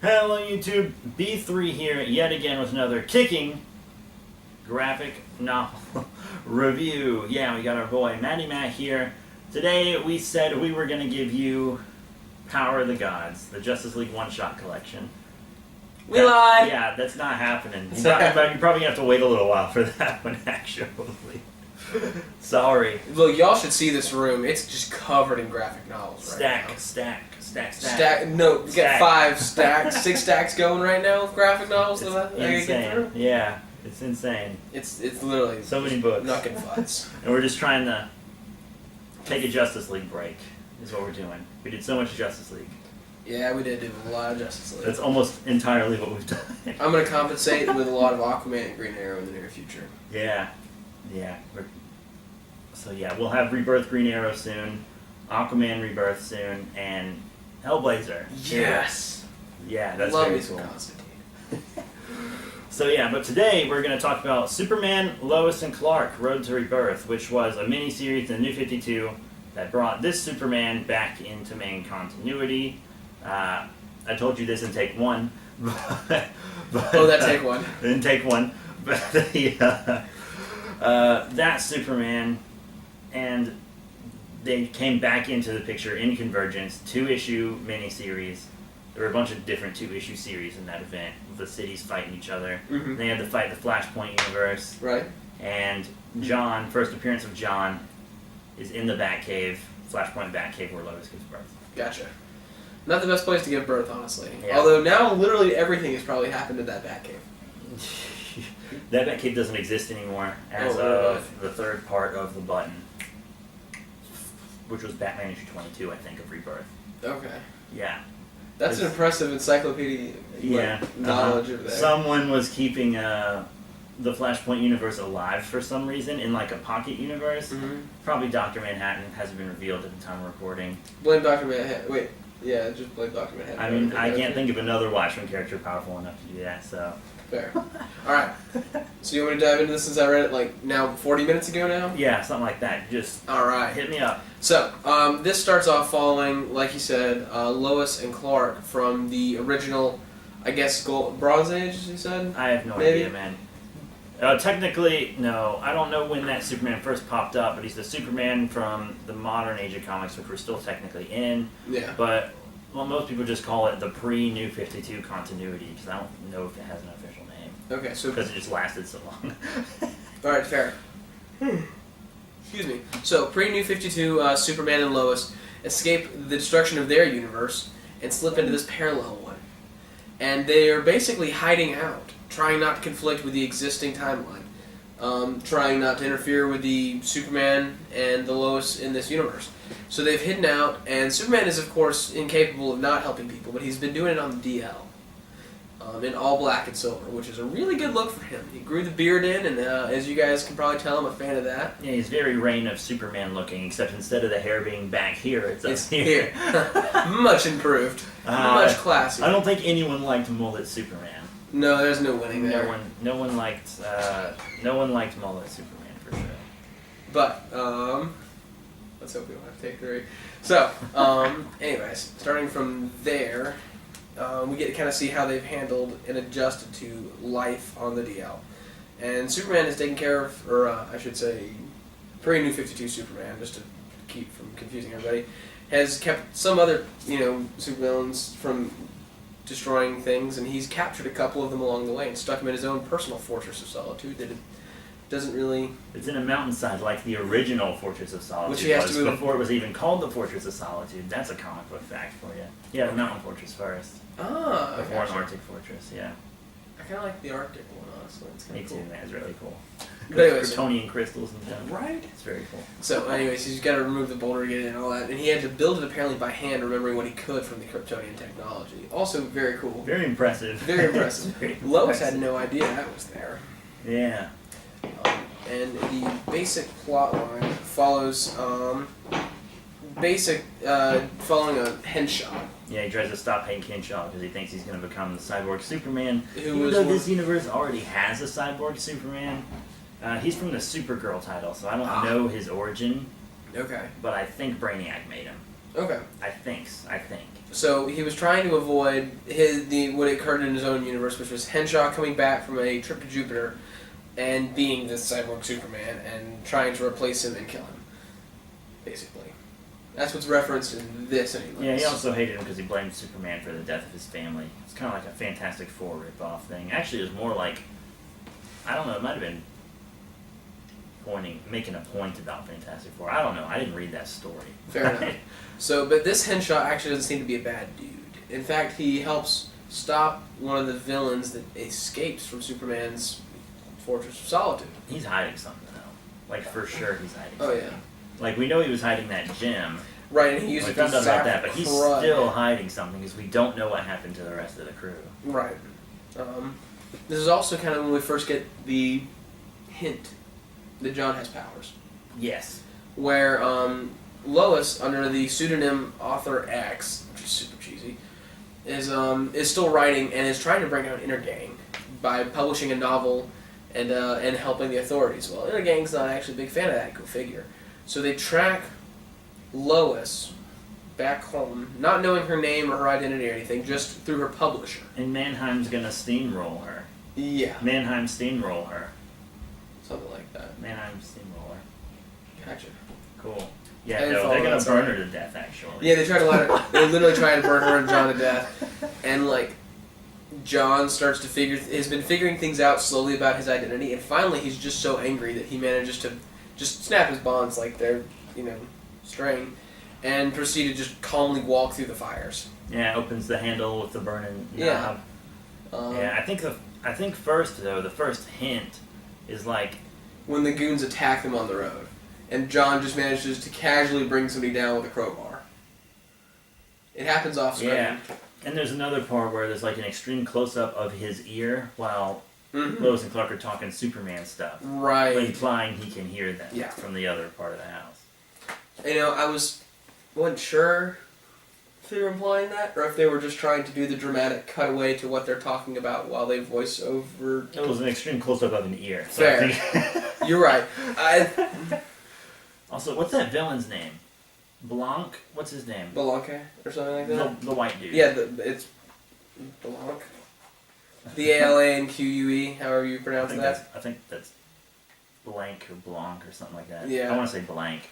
Hello YouTube, B3 here yet again with another kicking graphic novel review. Yeah, we got our boy Matty Matt here. Today we said we were going to give you Power of the Gods, the Justice League one-shot collection. We lied! Yeah, that's not happening. You're probably going to have to wait a little while for that one, actually. Sorry. Look, y'all should see this room. It's just covered in graphic novels right now. Stack. No, we got 6 stacks going right now with graphic novels that I gotta get through. Yeah, it's insane. It's literally so many books. Knuckin' fudds. And we're just trying to take a Justice League break, is what we're doing. We did so much Justice League. Yeah, we did do a lot of Justice League. That's almost entirely what we've done. I'm gonna compensate with a lot of Aquaman and Green Arrow in the near future. Yeah. So we'll have Rebirth Green Arrow soon, Aquaman Rebirth soon, and Hellblazer. Yes! Yeah, that's Love very me some cool. Constantine. So but today we're going to talk about Superman, Lois, and Clark, Road to Rebirth, which was a mini-series in the New 52 that brought this Superman back into main continuity. I told you this in take one. That take one. In take one. But that Superman, and they came back into the picture in Convergence, 2-issue miniseries. There were a bunch of different 2-issue series in that event. The cities fighting each other. Mm-hmm. They had to fight the Flashpoint universe. Right. And John, first appearance of John, is in the Batcave, Flashpoint Batcave, where Lois gives birth. Gotcha. Not the best place to give birth, honestly. Yeah. Although now literally everything has probably happened in that Batcave. That Batcave doesn't exist anymore as of the third part of the Button, which was Batman issue 22, I think, of Rebirth. Okay. Yeah. That's an impressive encyclopedia knowledge of that. Someone was keeping the Flashpoint universe alive for some reason in like a pocket universe. Mm-hmm. Probably Dr. Manhattan, hasn't been revealed at the time of recording. Blame Dr. Manhattan. Wait. Yeah, just blame Dr. Manhattan. I mean, I can't think of another Watchmen character powerful enough to do that, so... Fair. Alright. So you want me to dive into this since I read it, now 40 minutes ago now? Yeah, something like that. Just Alright. hit me up. So, this starts off following, like you said, Lois and Clark from the original, I guess, Bronze Age, as you said? I have no idea, man. Technically, no. I don't know when that Superman first popped up, but he's the Superman from the modern age of comics, which we're still technically in. Yeah. But, most people just call it the pre-New 52 continuity, because I don't know if it has an official name. Okay, so... Because it just lasted so long. Alright, fair. Excuse me. So, pre-New 52, Superman and Lois escape the destruction of their universe and slip into this parallel one. And they are basically hiding out, trying not to conflict with the existing timeline, trying not to interfere with the Superman and the Lois in this universe. So they've hidden out, and Superman is, of course, incapable of not helping people, but he's been doing it on the DL. In all black and silver, which is a really good look for him. He grew the beard in, and as you guys can probably tell, I'm a fan of that. Yeah, he's very Reign of Superman looking, except instead of the hair being back here, it's up here. Much improved. Much classier. I don't think anyone liked mullet Superman. No, there's no winning there. No one liked mullet Superman for sure. But let's hope we don't have to take 3. So, anyways, starting from there. We get to kind of see how they've handled and adjusted to life on the DL. And Superman is taken care of, or I should say, pre-New 52 Superman, just to keep from confusing everybody, has kept some other, supervillains from destroying things, and he's captured a couple of them along the way and stuck them in his own personal Fortress of Solitude that doesn't really... It's in a mountainside like the original Fortress of Solitude which he has to move before it was even called the Fortress of Solitude. That's a comic book fact for you. Yeah, the mountain fortress first. Ah, before an Arctic fortress, yeah. I kind of like the Arctic one, honestly. It's kind Me of cool. too, man. It's really cool. But anyways, Kryptonian crystals and stuff. Right? It's very cool. So, anyways, he's got to remove the boulder to get it and all that. And he had to build it apparently by hand, remembering what he could from the Kryptonian technology. Also very cool. Very impressive. Very impressive. Very Lois impressive. had no idea that was there. Yeah. And the basic plot line follows, following a Henshaw. Yeah, he tries to stop Hank Henshaw because he thinks he's going to become the cyborg Superman. Even though this universe already has a cyborg Superman. He's from the Supergirl title, so I don't know his origin. Okay. But I think Brainiac made him. Okay. I think. So he was trying to avoid what occurred in his own universe, which was Henshaw coming back from a trip to Jupiter and being this cyborg Superman and trying to replace him and kill him. Basically. That's what's referenced in this anyways. Yeah, he also hated him because he blamed Superman for the death of his family. It's kind of like a Fantastic Four rip-off thing. Actually, it was more like, I don't know, it might have been making a point about Fantastic Four. I don't know. I didn't read that story. Fair enough. So, but this Henshaw actually doesn't seem to be a bad dude. In fact, he helps stop one of the villains that escapes from Superman's Fortress of Solitude. He's hiding something, though. Like, for sure he's hiding Oh, something. yeah. Like, we know he was hiding that gem. Right, and he used We it found to out about zap that, but he's crud. still hiding something because we don't know what happened to the rest of the crew. Right. This is also kind of when we first get the hint that John has powers. Yes. Where Lois, under the pseudonym Author X, which is super cheesy, is still writing and is trying to bring out Intergang by publishing a novel and helping the authorities. Well, Intergang's not actually a big fan of that. Go figure. So they track Lois back home, not knowing her name or her identity or anything, just through her publisher. And Mannheim's gonna steamroll her. Yeah. Mannheim steamroll her. Something like that. Mannheim steamroller. Gotcha. Cool. I Yeah, didn't no, follow they're gonna that, burn sorry. her to death, actually. Yeah, they literally try to burn her and John to death. And, like, John starts to has been figuring things out slowly about his identity, and finally he's just so angry that he manages to just snap his bonds like they're, string, and proceed to just calmly walk through the fires. Yeah, opens the handle with the burning Yeah. knob. Yeah, I think first, though, the first hint is like... When the goons attack them on the road, and John just manages to casually bring somebody down with a crowbar. It happens off screen. Yeah. And there's another part where there's like an extreme close-up of his ear while Mm-hmm. Lois and Clark are talking Superman stuff. Right. Implying he can hear them Yeah. from the other part of the house. I wasn't sure if they were implying that, or if they were just trying to do the dramatic cutaway to what they're talking about while they voice over. It was an extreme close-up of an ear. So Fair. I think You're right. Also, what's that villain's name? Blanc? What's his name? Belanque or something like that? The white dude. Yeah, it's Blanc. Balanque, however you pronounce that. I think that's blank or blanc or something like that. Yeah. I want to say blank.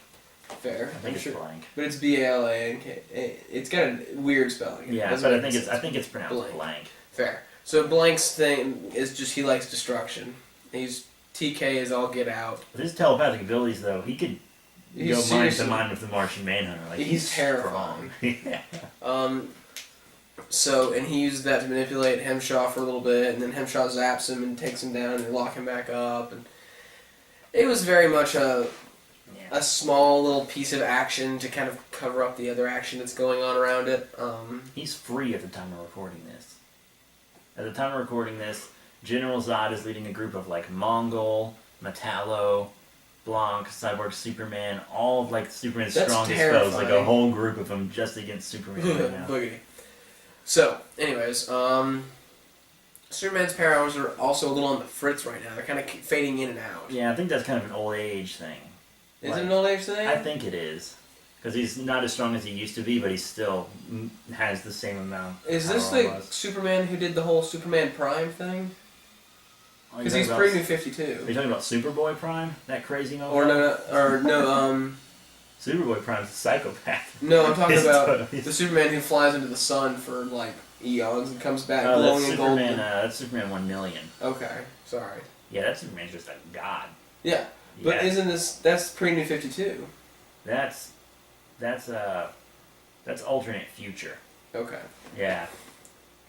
Fair. I think it's blank. But it's Balanque. It's got a weird spelling. Yeah, but I think it's pronounced blank. Fair. So Blank's thing is just he likes destruction. TK is all get out. With his telepathic abilities, though, he could go mind to mind with the Martian Manhunter. Like He's terrifying. yeah. And he uses that to manipulate Hemshaw for a little bit, and then Hemshaw zaps him and takes him down and they lock him back up. And it was very much a small little piece of action to kind of cover up the other action that's going on around it. He's free at the time of recording this. At the time of recording this, General Zod is leading a group of like Mongol, Metallo, Blanc, Cyborg, Superman, all of like Superman's That's strongest foes, like a terrifying. whole group of them just against Superman right now. Boogity. So, anyways, Superman's powers are also a little on the fritz right now. They're kind of fading in and out. Yeah, I think that's kind of an old age thing. Is it an old age thing? I think it is. Because he's not as strong as he used to be, but he still has the same amount. Is this the Superman who did the whole Superman Prime thing? Because he's pre-New 52. Are you talking about Superboy Prime? That crazy motherfucker? Or no, Superboy Prime's a psychopath. No, I'm talking about totally- the Superman who flies into the sun for, like, eons and comes back Oh, glowing that's in Superman, gold. that's Superman 1 million. Okay, sorry. Yeah, that Superman's just a god. Yeah, but Yeah. isn't this... That's pre-New 52. That's alternate future. Okay. Yeah.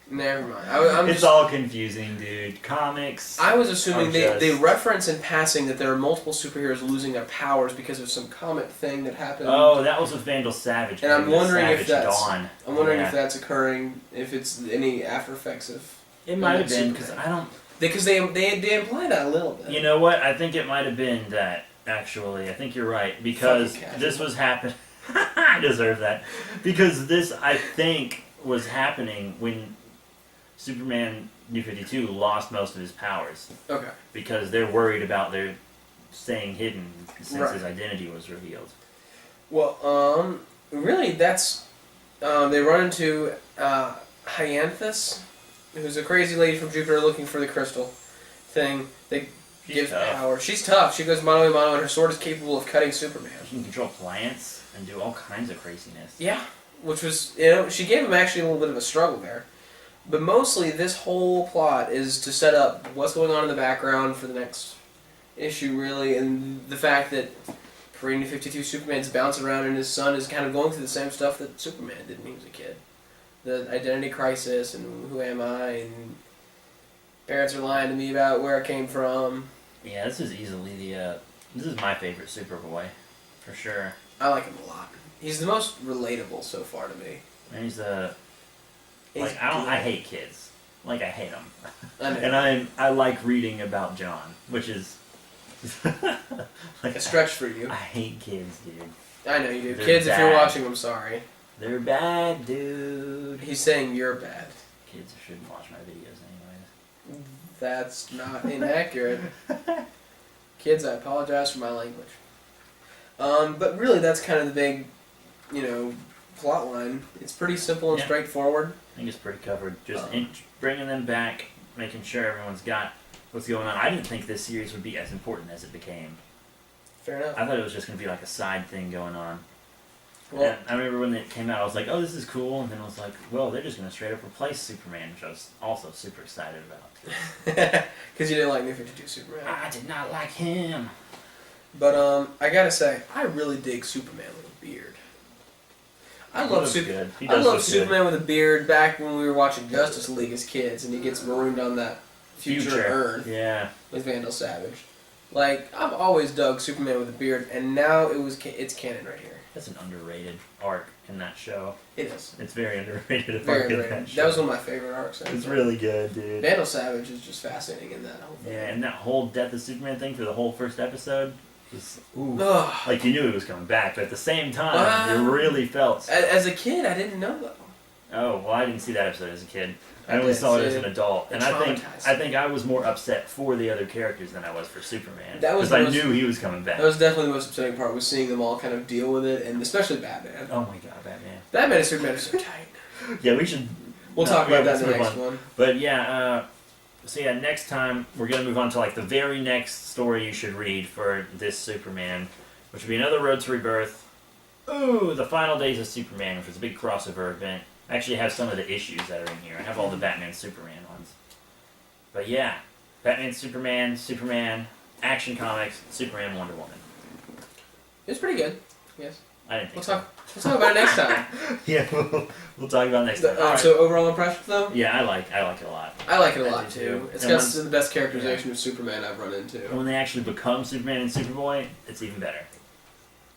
Never mind. I'm It's just... all confusing, dude. Comics. I was assuming are they just- reference in passing that there are multiple superheroes losing their powers because of some comet thing that happened. Oh, that was with Vandal Savage. And I'm baby, the wondering if Savage that's- Dawn. I'm wondering Yeah. if that's occurring, if it's any after effects of... It might have been, Superman. because I don't... Because they imply that a little bit. You know what? I think it might have been that, actually. I think you're right. Because Fucking casual. this was happening... I deserve that. Because this, I think, was happening when Superman New 52 lost most of his powers. Okay. Because they're worried about their staying hidden since Right. his identity was revealed. Well, really, that's they run into Hyanthus, who's a crazy lady from Jupiter looking for the crystal thing. They give power. She's tough. She goes mano a mano, and her sword is capable of cutting Superman. She can control plants and do all kinds of craziness. Yeah, which was, she gave him actually a little bit of a struggle there. But mostly, this whole plot is to set up what's going on in the background for the next issue, really, and the fact that New 52 Superman's bouncing around and his son is kind of going through the same stuff that Superman did when he was a kid. The identity crisis and who am I, and parents are lying to me about where I came from. Yeah, this is easily this is my favorite Superboy, for sure. I like him a lot. He's the most relatable so far to me. And he's I hate kids. Like, I hate them. I know. And I like reading about John, which is like a stretch for you. I hate kids, dude. I know you do. They're Kids, bad. if you're watching, I'm sorry. They're bad, dude. He's saying you're bad. Kids shouldn't watch my videos anyways. That's not inaccurate. Kids, I apologize for my language. But really, that's kind of the big, plot line. It's pretty simple and straightforward. I think it's pretty covered. Just bringing them back, making sure everyone's got what's going on. I didn't think this series would be as important as it became. Fair enough. I thought it was just going to be like a side thing going on. Well, and I remember when it came out, I was like, oh, this is cool. And then I was like, well, they're just going to straight up replace Superman, which I was also super excited about. Because you didn't like New 52 Superman. I did not like him. But, I gotta say, I really dig Superman with a beard. I love Superman with a beard back when we were watching Justice League as kids, and he gets marooned on that future Earth. Yeah. With Vandal Savage. Like, I've always dug Superman with a beard, and now it's canon right here. That's an underrated arc in that show. It is. It's very underrated. Very underrated. That was one of my favorite arcs. It's really good, dude. Vandal Savage is just fascinating in that whole thing. Yeah, and that whole Death of Superman thing for the whole first episode was, like, you knew he was coming back, but at the same time, you really felt... As a kid, I didn't know, though. Oh, well, I didn't see that episode as a kid. I only saw it as an adult, and I think I was more upset for the other characters than I was for Superman. Because I knew he was coming back. That was definitely the most upsetting part, was seeing them all kind of deal with it, and especially Batman. Oh my god, Batman. Batman and Superman are so tight. Yeah, we should... We'll talk about that in the next one. But yeah, next time we're going to move on to like the very next story you should read for this Superman, which will be another Road to Rebirth. Ooh, the Final Days of Superman, which was a big crossover event. I actually have some of the issues that are in here. I have all the Batman Superman ones. But yeah, Batman Superman, Action Comics, Superman, Wonder Woman. It's pretty good. Yes. I didn't think We'll talk about it next time. Yeah, we'll talk about it next time. So overall impressions, though? Yeah, I like it a lot. I like it a lot too. It's got the best characterization of of Superman I've run into. And when they actually become Superman and Superboy, it's even better.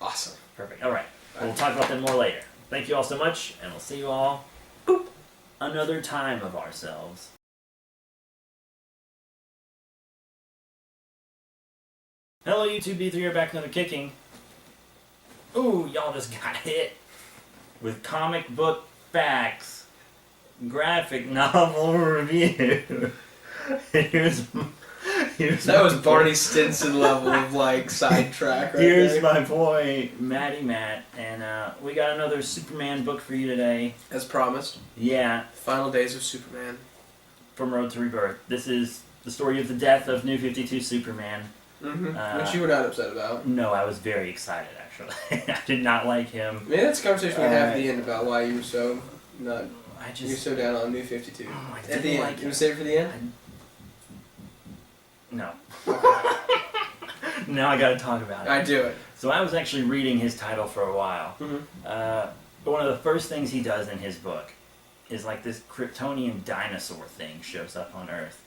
Awesome. Perfect. All right. We'll talk about that more later. Thank you all so much, and we'll see you all another time of ourselves. Hello, YouTube B3 here, back another kicking. Ooh, y'all just got hit with comic book facts, graphic novel review. That was Barney Stinson level of like sidetrack. Right Here's there. my boy Matty Matt, and we got another Superman book for you today. As promised. Yeah. Final Days of Superman. From Road to Rebirth. This is the story of the death of New 52 Superman. Mm-hmm. Which you were not upset about. No, I was very excited actually. I did not like him. Maybe that's a conversation we have at the end about why you were so not. You're so down on New 52. At the end, like you want to save it for the end? No. Now I gotta talk about it. I do it. So I was actually reading his title for a while. Mm-hmm. One of the first things he does in his book is like this Kryptonian dinosaur thing shows up on Earth.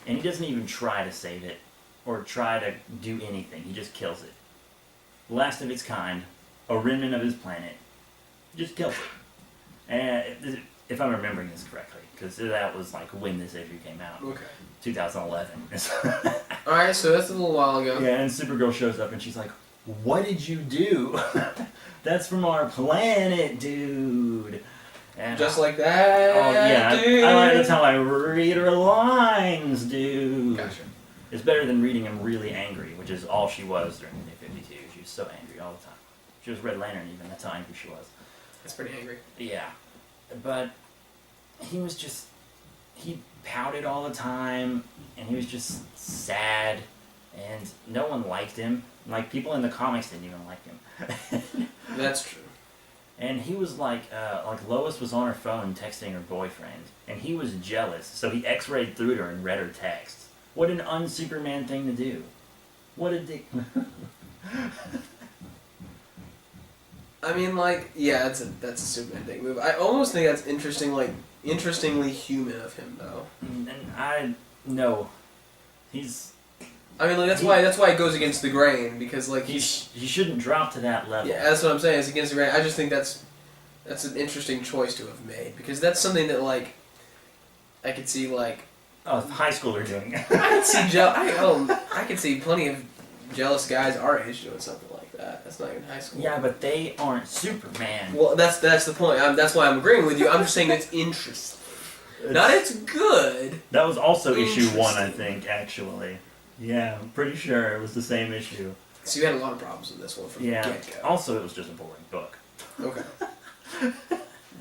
And he doesn't even try to save it or try to do anything. He just kills it. Last of its kind, a remnant of his planet, just kills it. And if I'm remembering this correctly, because that was like when this issue came out. Okay. 2011. Alright, so that's a little while ago. Yeah, and Supergirl shows up and she's like, what did you do? That's from our planet, dude. And just like that. Oh, yeah. Dude. That's how I read her lines, dude. Gotcha. It's better than reading him really angry, which is all she was during the New 52. She was so angry all the time. She was Red Lantern even. That's how angry she was. That's pretty angry. Yeah. But he was just... He pouted all the time, and he was just sad, and no one liked him. Like, people in the comics didn't even like him. That's true. And he was like Lois was on her phone texting her boyfriend, and he was jealous, so he X-rayed through to her and read her text. What an un-Superman thing to do. What a dick. I mean, like, yeah, that's a Superman thing move. I almost think that's interesting, like, interestingly human of him, though. And no, he's... I mean, like, that's why it goes against the grain, because, like, he shouldn't drop to that level. Yeah, that's what I'm saying, it's against the grain. I just think that's an interesting choice to have made, because that's something that, like, I could see, like... Oh, high schooler doing it. I could see plenty of jealous guys our age doing something like that. That's not even high school. Yeah, but they aren't Superman. Well, that's the point. That's why I'm agreeing with you. I'm just saying it's interesting. Not it's good. That was also issue 1, I think, actually. Yeah, I'm pretty sure it was the same issue. So you had a lot of problems with this one from the get-go. Also, it was just a boring book. Okay.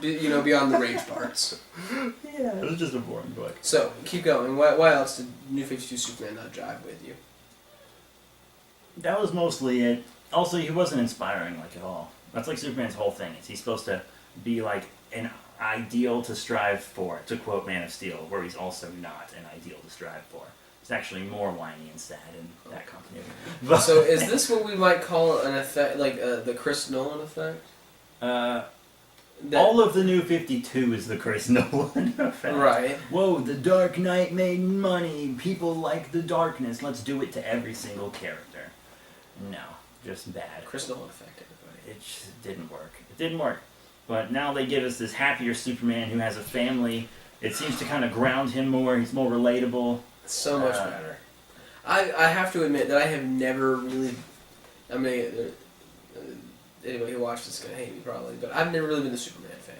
Beyond the rage parts. Yeah, it was just a boring book. So, keep going. Why else did New 52 Superman not jive with you? That was mostly it. Also, he wasn't inspiring, like, at all. That's like Superman's whole thing. He's supposed to be, like, an ideal to strive for, to quote Man of Steel, where he's also not an ideal to strive for. It's actually more whiny and sad in that company. But so is this what we might call an effect, like the Chris Nolan effect? All of the New 52 is the Chris Nolan effect. Right. Whoa, the Dark Knight made money. People like the darkness. Let's do it to every single character. No, just bad. Chris Nolan effect, everybody. It just didn't work. It didn't work. But now they give us this happier Superman who has a family. It seems to kind of ground him more. He's more relatable. So much better. I have to admit that I have never really... I mean, anybody who watches this is going to hate me probably, but I've never really been a Superman fan.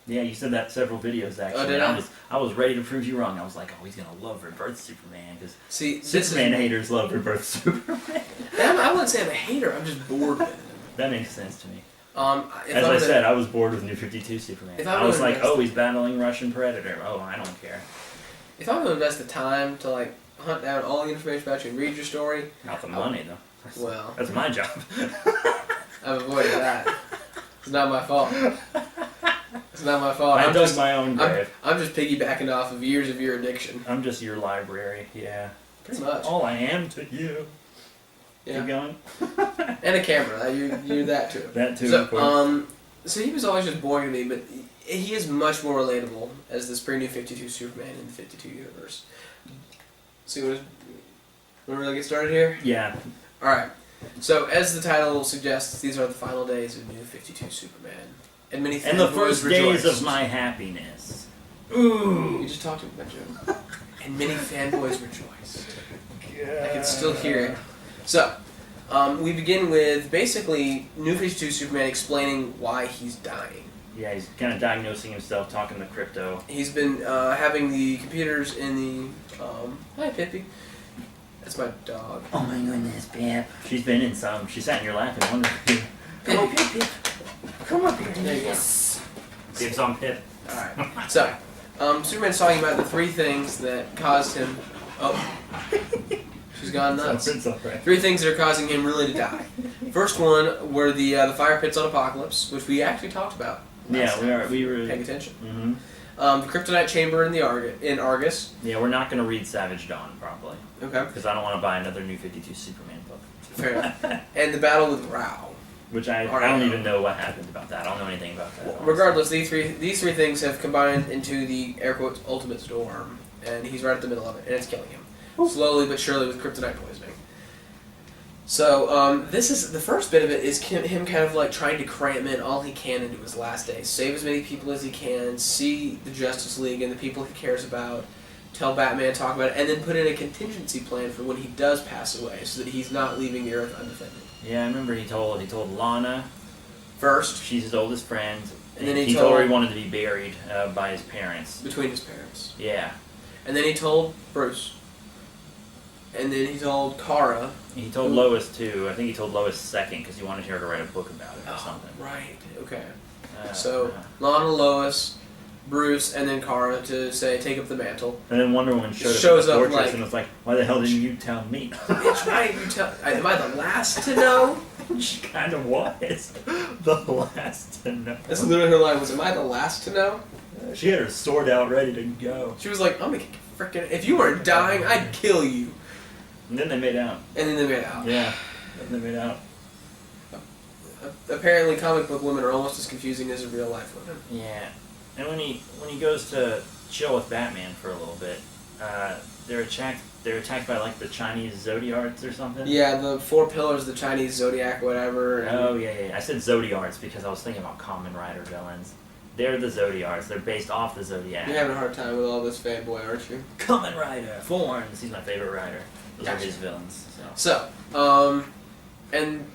Yeah, you said that several videos, actually. Oh, did I? I was ready to prove you wrong. I was like, oh, he's going to love Rebirth Superman, because See, haters love Rebirth Superman. I wouldn't say I'm a hater, I'm just bored with it. That makes sense to me. As I said, I was bored with New 52 Superman. I was like, oh, he's battling Russian Predator. Oh, I don't care. If I'm going to invest the time to, like, hunt down all the information about you and read your story... Not the money, though. Well... That's my job. I've avoided that. It's not my fault. It's not my fault. I dug my own grave. I'm just piggybacking off of years of your addiction. I'm just your library, yeah. Pretty much. All I am to you. Yeah. Keep going. And a camera. You're that too. That too, so, of course. So he was always just boring to me, but he is much more relatable as this pre-New 52 Superman in the 52 universe. So you want to really get started here? Yeah. Alright. So, as the title suggests, these are the final days of New 52 Superman. And many And the first days rejoiced. of my happiness. Ooh! You just talked about that joke. And many fanboys rejoiced. I can still hear it. So, we begin with basically New 52 Superman explaining why he's dying. Yeah, he's kind of diagnosing himself, talking to crypto. He's been having the computers in the... hi, Pippi. That's my dog. Oh my goodness, Pip. She's been in some. She sat in your lap and wondered. Come on, Pip, Pip. Come up here. There you go. Pip's on Pip. Alright. So, Superman's talking about the 3 things that caused him... Oh. She's gone nuts. It's all right. 3 things that are causing him really to die. First one were the fire pits on Apocalypse, which we actually talked about. Yeah, we were paying attention. Mm-hmm. The Kryptonite Chamber in Argus. Yeah, we're not going to read Savage Dawn, probably. Okay. Because I don't want to buy another New 52 Superman book. Fair enough. And the battle with Rao. Which I don't even know what happened about that. I don't know anything about that. Well, regardless, these three things have combined into the, air quotes, ultimate storm. And he's right at the middle of it, and it's killing him. Ooh. Slowly but surely with kryptonite poisoning. So, this is, the first bit of it is him kind of like trying to cram in all he can into his last days. Save as many people as he can, see the Justice League and the people he cares about, tell Batman, talk about it, and then put in a contingency plan for when he does pass away so that he's not leaving the Earth undefended. Yeah, I remember he told Lana first. She's his oldest friend. And then he told her he wanted to be buried by his parents. Between his parents. Yeah. And then he told Bruce. and then he told Kara. He told Lois too. I think he told Lois second because he wanted her to write a book about it or something. Right. Okay. Uh, So uh. Lana, Lois, Bruce, and then Kara to say take up the mantle. And then Wonder Woman shows Shows up up at the fortress like- and was like, "Why the hell didn't you tell me?" Bitch, why didn't you tell? Am I the last to know? She kind of was the last to know. That's literally her line. Was, "Am I the last to know?" She had her sword out ready to go. She was like, "I'm gonna freaking. If you weren't dying, I'd kill you." And then they made out. And then they made out. Yeah, then they made out. Apparently, comic book women are almost as confusing as real life women. Yeah, and when he goes to chill with Batman for a little bit, they're attacked by like the Chinese Zodiarts or something. Yeah, the 4 pillars, the Chinese zodiac, whatever. And Oh yeah. I said Zodiarts because I was thinking about Kamen Rider villains. They're the Zodiarts. They're based off the Zodiac. You're having a hard time with all this fanboy, aren't you? Kamen Rider, Forms. He's my favorite rider. Those are Gotcha. his villains. So, and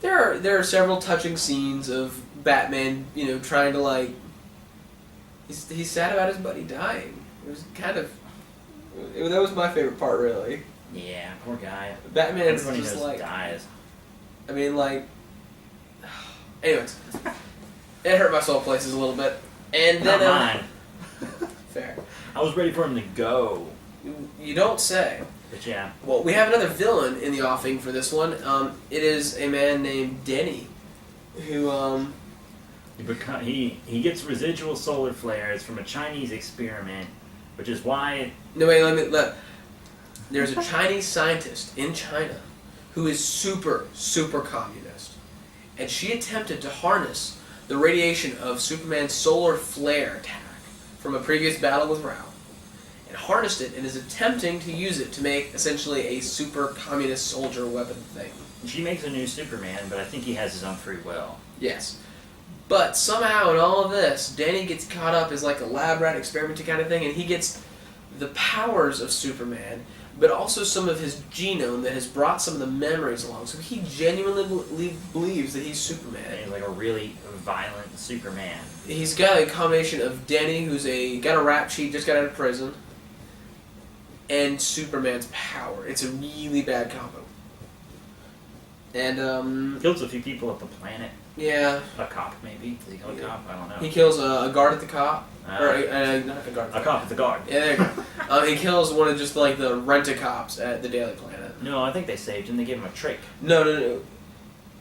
there are several touching scenes of Batman, trying to like. He's sad about his buddy dying. It was kind of. That was my favorite part, really. Yeah, poor guy. Batman's Everybody just knows like. dies. I mean, like. Anyways, it hurt my soul places a little bit, and then Not mine. fair. I was ready for him to go, You don't say. but yeah. Well, we have another villain in the offing for this one. It is a man named Denny, who He gets residual solar flares from a Chinese experiment, which is why. No, wait, let. There's a Chinese scientist in China who is super, super communist. And she attempted to harness the radiation of Superman's solar flare attack from a previous battle with Rao. And harnessed it and is attempting to use it to make essentially a super communist soldier weapon thing. She makes a new Superman, but I think he has his own free will. Yes. But somehow in all of this, Danny gets caught up as like a lab rat experimenting kind of thing, and he gets the powers of Superman, but also some of his genome that has brought some of the memories along. So he genuinely believes that he's Superman. And he's like a really violent Superman. He's got a combination of Danny, who's got a rap sheet, just got out of prison, and Superman's power. It's a really bad combo. And Kills a few people at the planet. yeah, A cop, maybe. Does he kill a cop? I don't know. he kills a guard at the cop, or not a guard. At A the cop at the guard. Yeah, there you go. He kills one of just like the rent-a-cops at the Daily Planet. No, I think they saved him. They gave him a trick. No.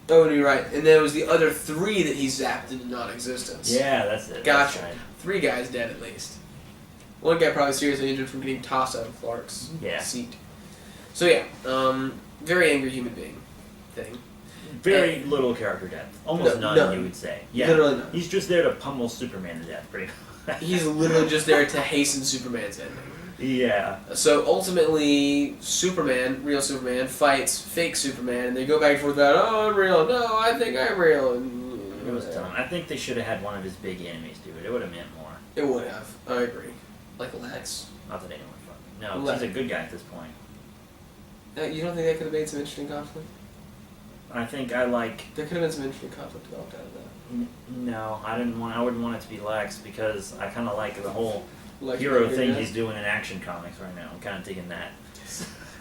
Oh, you're right. And there was the other 3 that he zapped into non-existence. Yeah, that's it. Gotcha. That's right. 3 guys dead at least. One guy probably seriously injured from getting tossed out of Clark's seat. So yeah, very angry human being thing. Very little character depth. Almost none, you would say. Yeah. Literally none. He's just there to pummel Superman to death, pretty much. He's literally just there to hasten Superman's ending. Yeah. So ultimately, real Superman, fights fake Superman, and they go back and forth about, oh, I'm real, no, I think I'm real. And, It was dumb. I think they should have had one of his big enemies do it. It would have meant more. It would have. I agree. Like Lex. Not that anyone fucking. No, Lex. he's a good guy at this point. You don't think that could have made some interesting conflict? I think I like. There could have been some interesting conflict developed out of that. No, I wouldn't want it to be Lex because I kind of like the whole Lex hero being thing good, he's doing in Action Comics right now. I'm kind of digging that.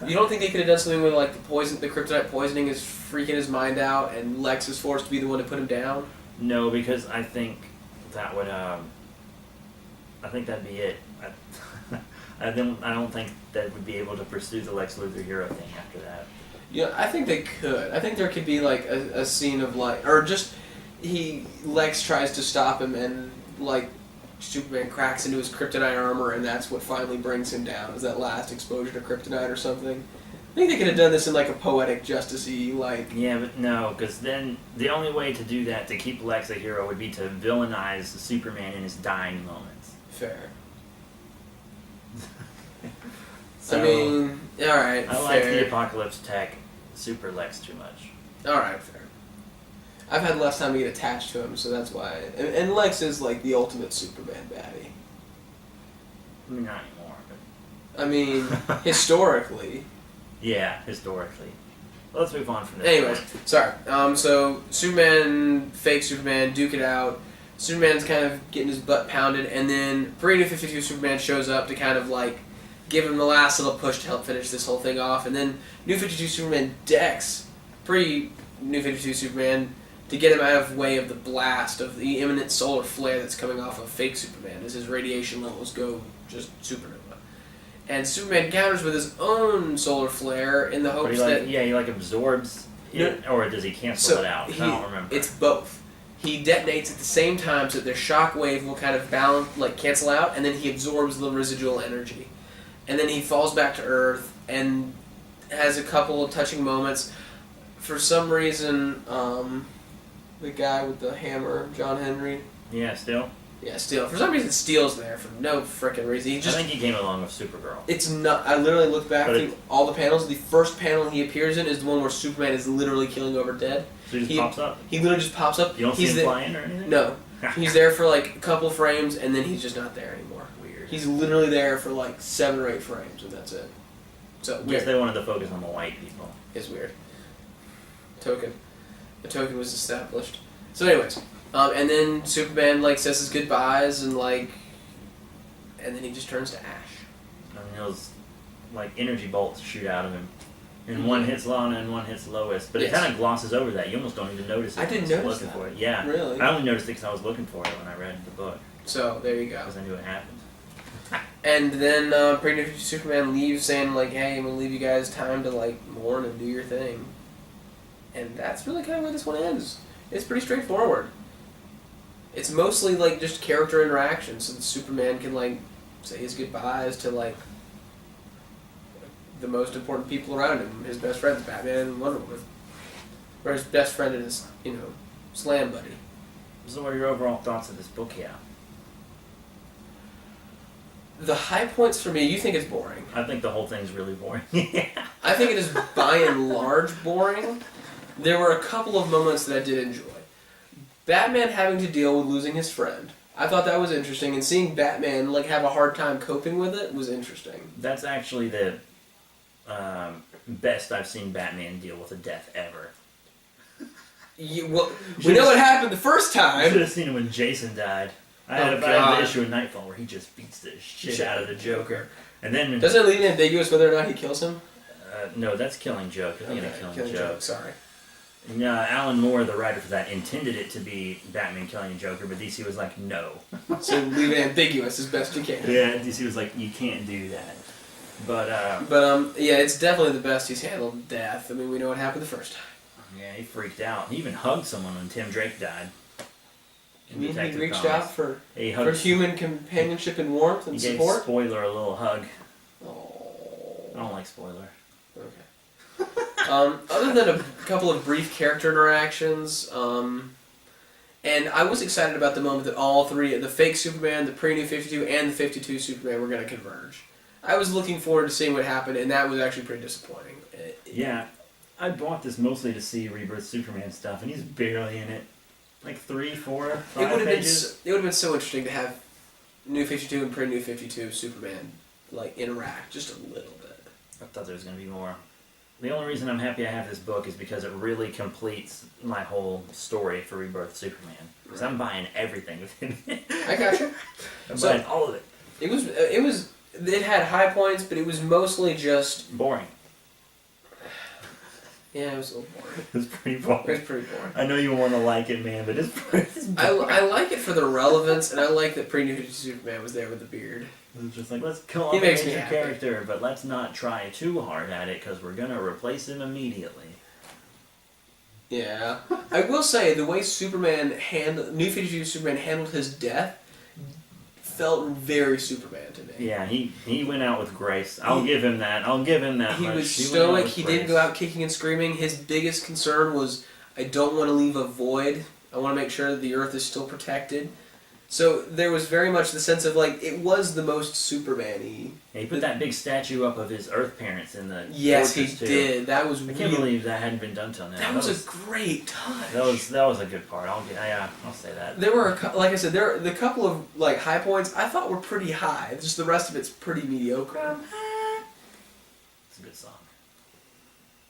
You don't think they could have done something with like the kryptonite poisoning is freaking his mind out, and Lex is forced to be the one to put him down? No, because I think that would. I think that'd be it. I don't think that would be able to pursue the Lex Luthor hero thing after that. Yeah, I think they could. I think there could be like a scene of like, or just Lex tries to stop him, and like Superman cracks into his kryptonite armor, and that's what finally brings him down. Is that last exposure to kryptonite or something? I think they could have done this in like a poetic justice-y, like. Yeah, but no, because then the only way to do that to keep Lex a hero would be to villainize Superman in his dying moments. Fair. So, I mean, alright, I like fair. the Apocalypse Tech Super Lex too much. Alright, fair. I've had less time to get attached to him, so that's why. And Lex is like the ultimate Superman baddie. I mean, not anymore, but... I mean, historically. Yeah, historically. Well, let's move on from this. Anyways, sorry. So Superman, fake Superman, duke it out. Superman's kind of getting his butt pounded, and then Brady 52 Superman shows up to kind of like give him the last little push to help finish this whole thing off. And then New 52 Superman decks pre-New 52 Superman to get him out of way of the blast of the imminent solar flare that's coming off of fake Superman as his radiation levels go just supernova. And Superman counters with his own solar flare in the hopes that... he absorbs it, or does he cancel it out? I don't remember. It's both. He detonates at the same time so that their shock wave will kind of balance, cancel out, and then he absorbs the residual energy. And then he falls back to Earth and has a couple of touching moments. For some reason, the guy with the hammer, John Henry. Yeah, Steel? Yeah, Steel. For some reason, Steel's there for no frickin' reason. I think he came along with Supergirl. It's not. I literally looked back through all the panels. The first panel he appears in is the one where Superman is literally killing over dead. So he just pops up? He literally just pops up. You don't see him flying or anything? No. He's there for a couple frames, and then he's just not there anymore. Weird. He's literally there for 7 or 8 frames, and that's it. So weird. Guess they wanted to focus on the white people. It's weird. The token was established. So anyways, and then Superman says his goodbyes and then he just turns to ash. I mean, those energy bolts shoot out of him, and one hits Lana and one hits Lois. But it kind of glosses over that. You almost don't even notice it. I didn't notice that. For it. Yeah, really. I only noticed it because I was looking for it when I read the book. So there you go. Because I knew it happened. And then Pre-New 52 Superman leaves, saying hey, I'm gonna leave you guys time to mourn and do your thing. And that's really kind of where this one ends. It's pretty straightforward. It's mostly just character interaction, so that Superman can say his goodbyes to the most important people around him. His best friends, Batman and Wonder Woman, or his best friend and his slam buddy. So, what are your overall thoughts of this book? Yeah. The high points for me, you think it's boring. I think the whole thing's really boring. I think it is by and large boring. There were a couple of moments that I did enjoy. Batman having to deal with losing his friend. I thought that was interesting, and seeing Batman have a hard time coping with it was interesting. That's actually the best I've seen Batman deal with a death ever. We know what happened the first time. I should have seen it when Jason died. I had an issue in Nightfall where he just beats the shit out of the Joker. And then doesn't it leave it ambiguous whether or not he kills him? No, that's Killing Joke. You're thinking of Killing Joke. Sorry. No, Alan Moore, the writer for that, intended it to be Batman killing a Joker, but DC was like, no. So leave it ambiguous as best you can. Yeah, DC was like, you can't do that. But yeah, it's definitely the best he's handled death. I mean, we know what happened the first time. Yeah, he freaked out. He even hugged someone when Tim Drake died. You mean he reached out for human companionship and warmth and support? He gave Spoiler a little hug. Oh. I don't like Spoiler. Okay. Other than a couple of brief character interactions, and I was excited about the moment that all three, the fake Superman, the pre-New 52, and the 52 Superman were going to converge. I was looking forward to seeing what happened, and that was actually pretty disappointing. Yeah, I bought this mostly to see Rebirth Superman stuff, and he's barely in it. 3, 4, 5 pages. It would have been so interesting to have New 52 and pre-New 52 Superman interact just a little bit. I thought there was going to be more. The only reason I'm happy I have this book is because it really completes my whole story for Rebirth Superman. Because I'm buying everything within it. I got you. I'm buying all of it. It had high points, but it was mostly just boring. Yeah, it was a little boring. It was pretty boring. It was pretty boring. I know you want to like it, man, but it's boring. I like it for the relevance, and I like that pre-New 52 Superman was there with the beard. It's just let's kill off a major character, but let's not try too hard at it, because we're going to replace him immediately. Yeah. I will say, the way New 52 Superman handled his death felt very Superman to me. Yeah, he went out with grace. I'll give him that. He was stoic. He didn't go out kicking and screaming. His biggest concern was, I don't want to leave a void. I want to make sure that the Earth is still protected. So there was very much the sense of it was the most Superman-y. Yeah, he put that big statue up of his Earth parents in the Yes, he did. That was. I can't believe that hadn't been done till now. That was a great touch. That was a good part. I'll say that. There were like I said, the couple of high points I thought were pretty high. Just the rest of it's pretty mediocre. It's a good song.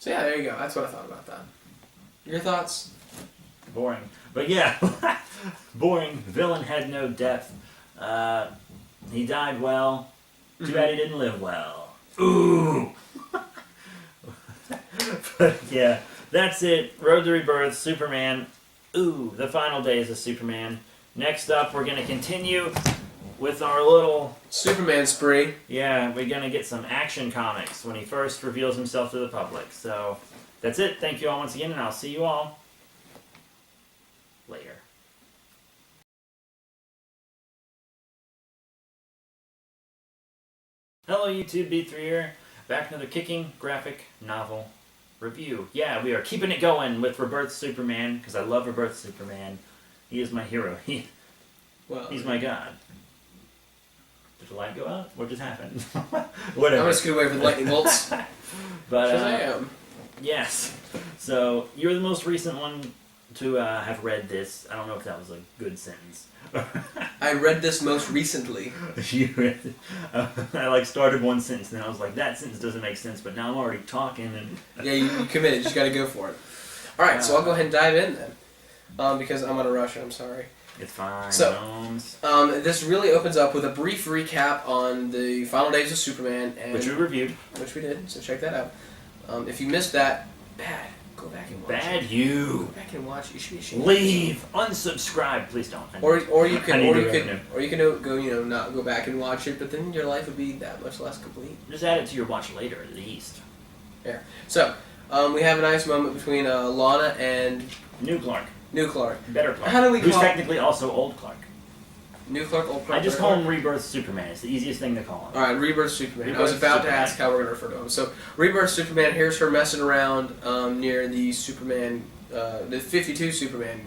So yeah, there you go. That's what I thought about that. Your thoughts? Boring. But yeah, boring. Villain had no depth. He died well. Too bad he didn't live well. Ooh! But yeah, that's it. Road to Rebirth, Superman. Ooh, the final days of Superman. Next up, we're going to continue with our little... Superman spree. Yeah, we're going to get some Action Comics when he first reveals himself to the public. So, that's it. Thank you all once again, and I'll see you all later. Hello YouTube, B3 here. Back with another kicking graphic novel review. Yeah, we are keeping it going with Rebirth Superman, because I love Rebirth Superman. He is my hero. He's my god. Did the light go out? What just happened? Whatever. I'm just going to wait for the lightning bolts. But, Shazam. Yes. So, you're the most recent one to have read this. I don't know if that was a good sentence. I read this most recently. You read I started one sentence and then I was like, that sentence doesn't make sense, but now I'm already talking and... Yeah, you committed. You just got to go for it. Alright, so I'll go ahead and dive in then. Because I'm on a rush, I'm sorry. It's fine. So, this really opens up with a brief recap on the final days of Superman. And which we reviewed. Which we did, so check that out. If you missed that, bad. Go back and watch Bad it. you. Go back and watch it. You should be ashamed. Leave. Unsubscribe. Please don't. Or you can go not go back and watch it, but then your life would be that much less complete. Just add it to your watch later at least. Yeah. So, we have a nice moment between Lana and New Clark. Better Clark. How do we Who's call technically also Old Clark. New Clark, Old Clark? I just call him Rebirth Superman. It's the easiest thing to call him. Alright, Rebirth Superman. Rebirth I was about Superman. to ask how we're going to refer to him. So, Rebirth Superman, here's her messing around near the Superman, the 52 Superman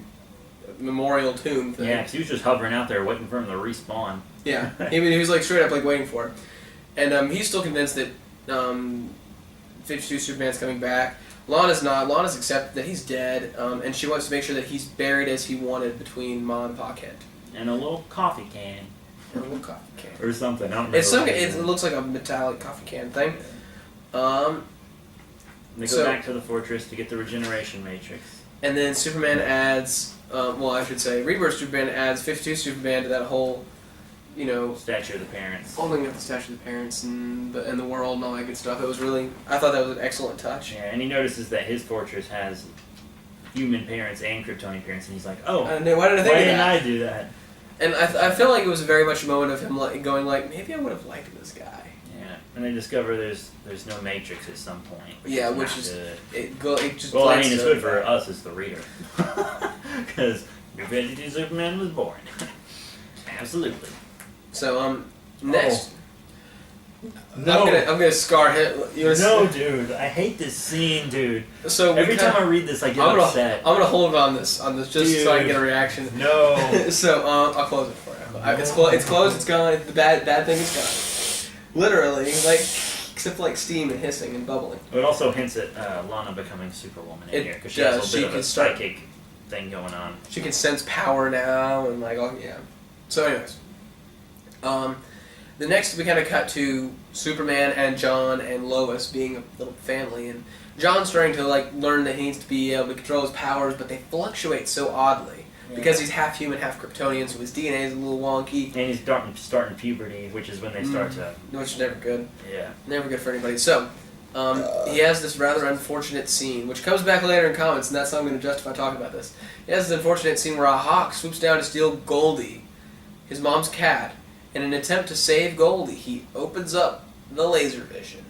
memorial tomb thing. Yeah, because he was just hovering out there waiting for him to respawn. Yeah, he was like straight up like waiting for it. And he's still convinced that 52 Superman's coming back. Lana's not. Lana's accepted that he's dead, and she wants to make sure that he's buried as he wanted between Ma and Pa Kent. And a little coffee can. A little coffee can. Or something. I don't know. It looks like a metallic coffee can thing. They go back to the fortress to get the regeneration matrix. And then Superman adds, Rebirth Superman adds 52 Superman to that whole, Statue of the Parents. holding up the statue of the parents and the world and all that good stuff. It was really, I thought that was an excellent touch. Yeah, and he notices that his fortress has human parents and Kryptonian parents, and he's like, oh, Why didn't I think of why didn't that? I do that? And I feel like it was very much a moment of him going like, maybe I would have liked this guy. Yeah, and they discover there's no Matrix at some point. Which is good. it just. Well, I mean, it's good for us as the reader, because New 52 Superman was born. Absolutely. So next. No. I'm gonna scar him. No, dude, I hate this scene, dude. So every time I read this, I get upset. I'm gonna hold on this just Dude. so I can get a reaction. No. So I'll close it for you. It's closed. It's gone. The bad thing is gone. Literally, except for steam and hissing and bubbling. It also hints at Lana becoming Superwoman in here, because she does. has a bit of a psychic thing going on. She can sense power now and yeah. So anyways, the next we kind of cut to Superman and John and Lois being a little family, and John's starting to learn that he needs to be able to control his powers, but they fluctuate so oddly because he's half human, half Kryptonian, so his DNA is a little wonky. And he's starting puberty, which is when they start to... Which is never good. Yeah. Never good for anybody. So, he has this rather unfortunate scene, which comes back later in comics, and that's how I'm going to justify talking about this. He has this unfortunate scene where a hawk swoops down to steal Goldie, his mom's cat. In an attempt to save Goldie, he opens up the laser vision.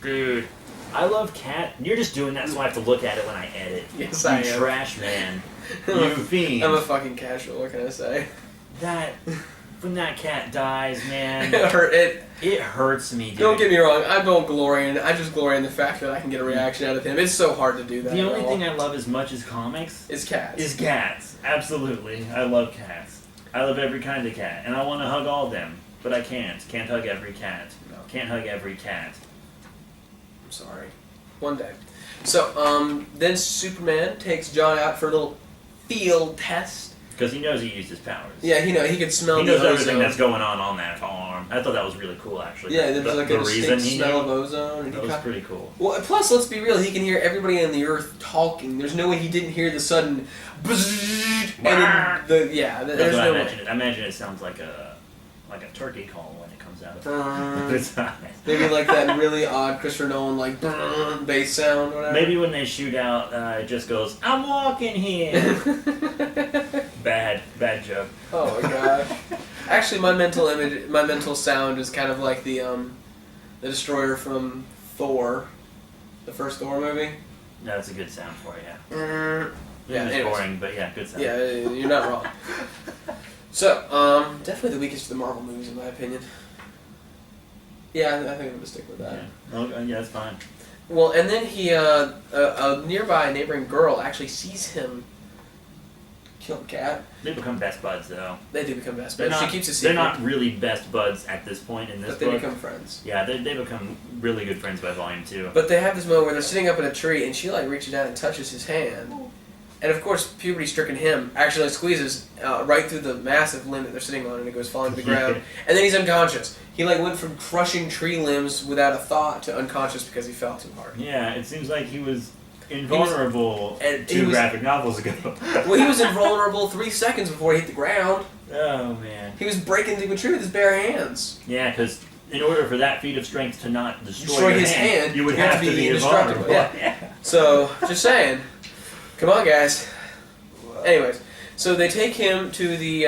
Dude. I love Cat. You're just doing that so I have to look at it when I edit. Yes, you I am. trash man. You fiend. I'm a fucking casual, what can I say? When that cat dies, man, it hurts me, dude. Don't get me wrong, I don't glory in it. I just glory in the fact that I can get a reaction out of him. It's so hard to do that. The only thing I love as much as comics is cats. Is cats. Absolutely. I love cats. I love every kind of cat. And I want to hug all of them. But I can't. Can't hug every cat. No. Can't hug every cat. I'm sorry. One day. So, then Superman takes John out for a little field test. Because he knows he used his powers. Yeah, he could smell. He knows the everything ozone. that's going on that arm. I thought that was really cool, actually. Yeah, there's like the a reason distinct he smell knew, of ozone. And that was pretty cool. Well, plus, let's be real. He can hear everybody on the Earth talking. There's no way he didn't hear the sudden. There's That's no what I way. imagine. I imagine it sounds like a turkey call when it comes out of his eyes. Maybe like that really odd Christopher Nolan like bass sound or whatever. Maybe when they shoot out, it just goes, "I'm walking here." Bad joke. Oh my gosh. Actually, my mental sound is kind of like the destroyer from Thor, the first Thor movie. No, it's a good sound for you. Yeah, It's anyways. boring, but yeah, good sound. Yeah, you're not wrong. So, definitely the weakest of the Marvel movies in my opinion. Yeah, I think I'm gonna stick with that. Yeah, yeah, that's fine. Well, and then he, a nearby neighboring girl actually sees him kill the cat. They become best buds, though. They do become best They're buds. not, She keeps a secret. They're not really best buds at this point in this But they book. become friends. Yeah, they become really good friends by volume 2. But they have this moment where they're sitting up in a tree, and she like reaches down and touches his hand, and of course, puberty-stricken him actually squeezes right through the massive limb that they're sitting on, and it goes falling to the ground. And then he's unconscious. He like went from crushing tree limbs without a thought to unconscious because he fell too hard. Yeah, it seems like he was invulnerable two he was- graphic novels ago. Well, he was invulnerable 3 seconds before he hit the ground. Oh, man. He was breaking through a tree with his bare hands. Yeah, because in order for that feat of strength to not destroy your his hand, you would you have have to to be be indestructible, invulnerable. yeah. So, just saying. Come on, guys. Anyways, so they take him to the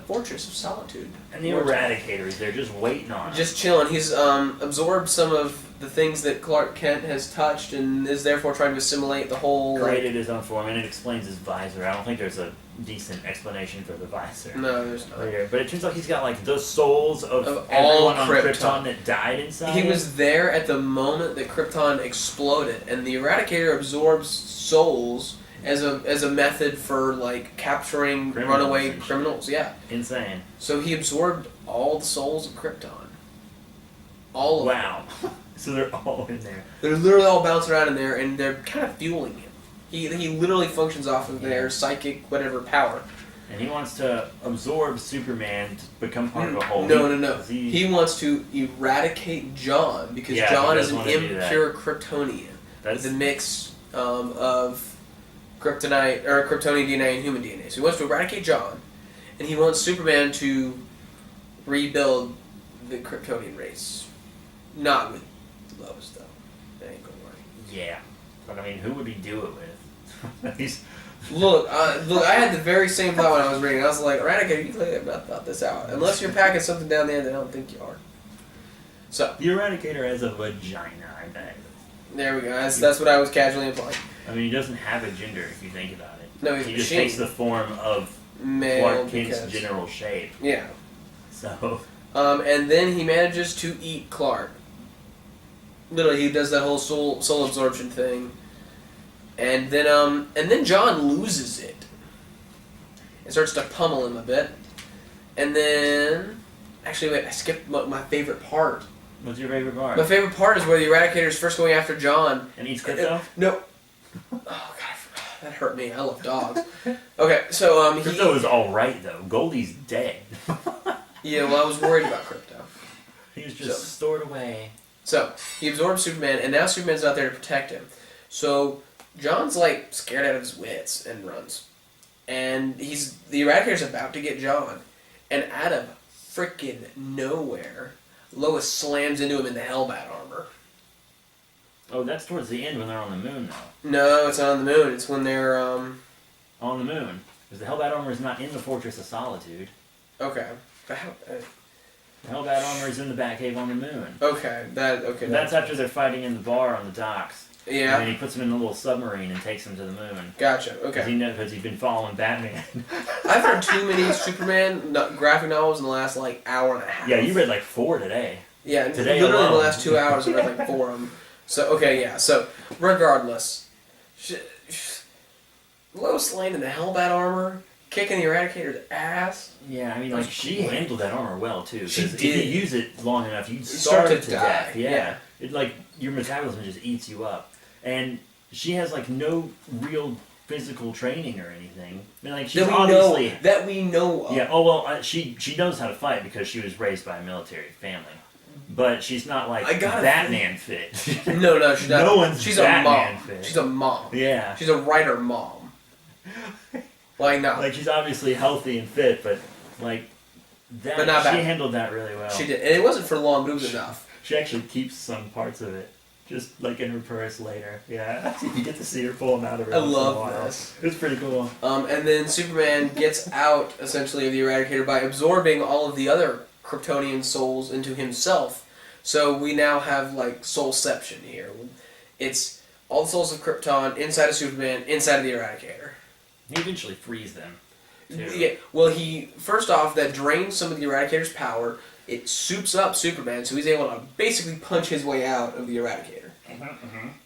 Fortress of Solitude. And the Eradicators, they're just waiting on him. Just chilling. He's absorbed some of the things that Clark Kent has touched and is therefore trying to assimilate the whole... Created his own form, and it explains his visor. I don't think there's a decent explanation for the visor. No, there's not. But it turns out he's got like the souls of all everyone on Krypton. Krypton that died inside. He was there at the moment that Krypton exploded, and the Eradicator absorbs souls as a method for like capturing Criminals runaway and shit. criminals. Yeah. Insane. So he absorbed all the souls of Krypton. All of them. Wow. So they're all in there. They're literally all bouncing around in there, and they're kind of fueling him. He literally functions off of their psychic whatever power. And he wants to absorb Superman to become part of a whole. No. He wants to eradicate John because Yeah, John he is does an wanna do that. impure Kryptonian. That's The mix of Kryptonite or Kryptonian DNA and human DNA. So he wants to eradicate John, and he wants Superman to rebuild the Kryptonian race. Not with Lois though. That ain't gonna work. yeah. But I mean, who would he do it with? He's Look, I had the very same thought when I was reading. I was like, Eradicator, you clearly have not thought this out. Unless you're packing something down there that I don't think you are. So, the Eradicator has a vagina. I bet. there we go. That's what I was casually implying. I mean, he doesn't have a gender if you think about it. No, he's he a just machine. takes the form of Male Clark Kent's because- general shape. Yeah. So And then he manages to eat Clark. Literally, he does that whole soul absorption thing. And then John loses it. And starts to pummel him a bit. And then... Actually, wait, I skipped my favorite part. what's your favorite part? My favorite part is where the Eradicator is first going after John. And eats Crypto? No. Oh, God, that hurt me. I love dogs. Okay, so, Crypto is alright, though. Goldie's dead. Yeah, well, I was worried about Crypto. He was just stored away. So, he absorbs Superman, and now Superman's out there to protect him. So, John's, like, scared out of his wits and runs. And the Eradicator's about to get John. And out of frickin' nowhere, Lois slams into him in the Hellbat armor. Oh, that's towards the end when they're on the moon, though. No, it's not on the moon. It's when they're, On the moon. Because the Hellbat armor is not in the Fortress of Solitude. Okay. The Hellbat armor is in the Batcave on the moon. Okay, That's after they're fighting in the bar on the docks. Yeah. And then he puts him in a little submarine and takes him to the moon. Gotcha, okay. Because he's been following Batman. I've read too many Superman graphic novels in the last, like, hour and a half. Yeah, you read like 4 today. Yeah, Today literally alone. in the last 2 hours I've read, like, 4 of them. So, okay, yeah, so, regardless. Lois Lane in the Hellbat armor, kicking the Eradicator's ass. Yeah, I mean, like, she handled that armor well, too. She 'cause did. If you use it long enough, you'd start starve to to die, death. yeah. It, like, your metabolism just eats you up. And she has, like, no real physical training or anything. I mean, like she's That we know of. Yeah. Oh well, she knows how to fight because she was raised by a military family. But she's not like Batman fit. No, she's not. No one's she's Batman a mom. fit. She's a mom. Yeah. She's a writer mom. Like no. Like she's obviously healthy and fit, but like that. But not she Batman. handled that really well. She did, and it wasn't for long, but it was enough. She actually keeps some parts of it, just like in her purse later. Yeah, you get to see her pull them out of her. I love this. It's pretty cool. And then Superman gets out essentially of the Eradicator by absorbing all of the other Kryptonian souls into himself. So we now have like soulception here. It's all the souls of Krypton inside of Superman, inside of the Eradicator. He eventually frees them. Too. Yeah. Well, he first off that drains some of the Eradicator's power. It soups up Superman, so he's able to basically punch his way out of the Eradicator.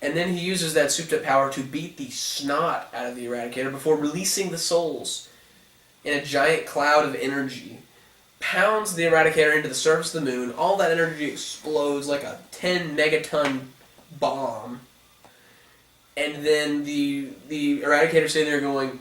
And then he uses that souped up power to beat the snot out of the Eradicator before releasing the souls in a giant cloud of energy. Pounds the Eradicator into the surface of the moon. All that energy explodes like a 10 megaton bomb. And then the Eradicator's sitting there going,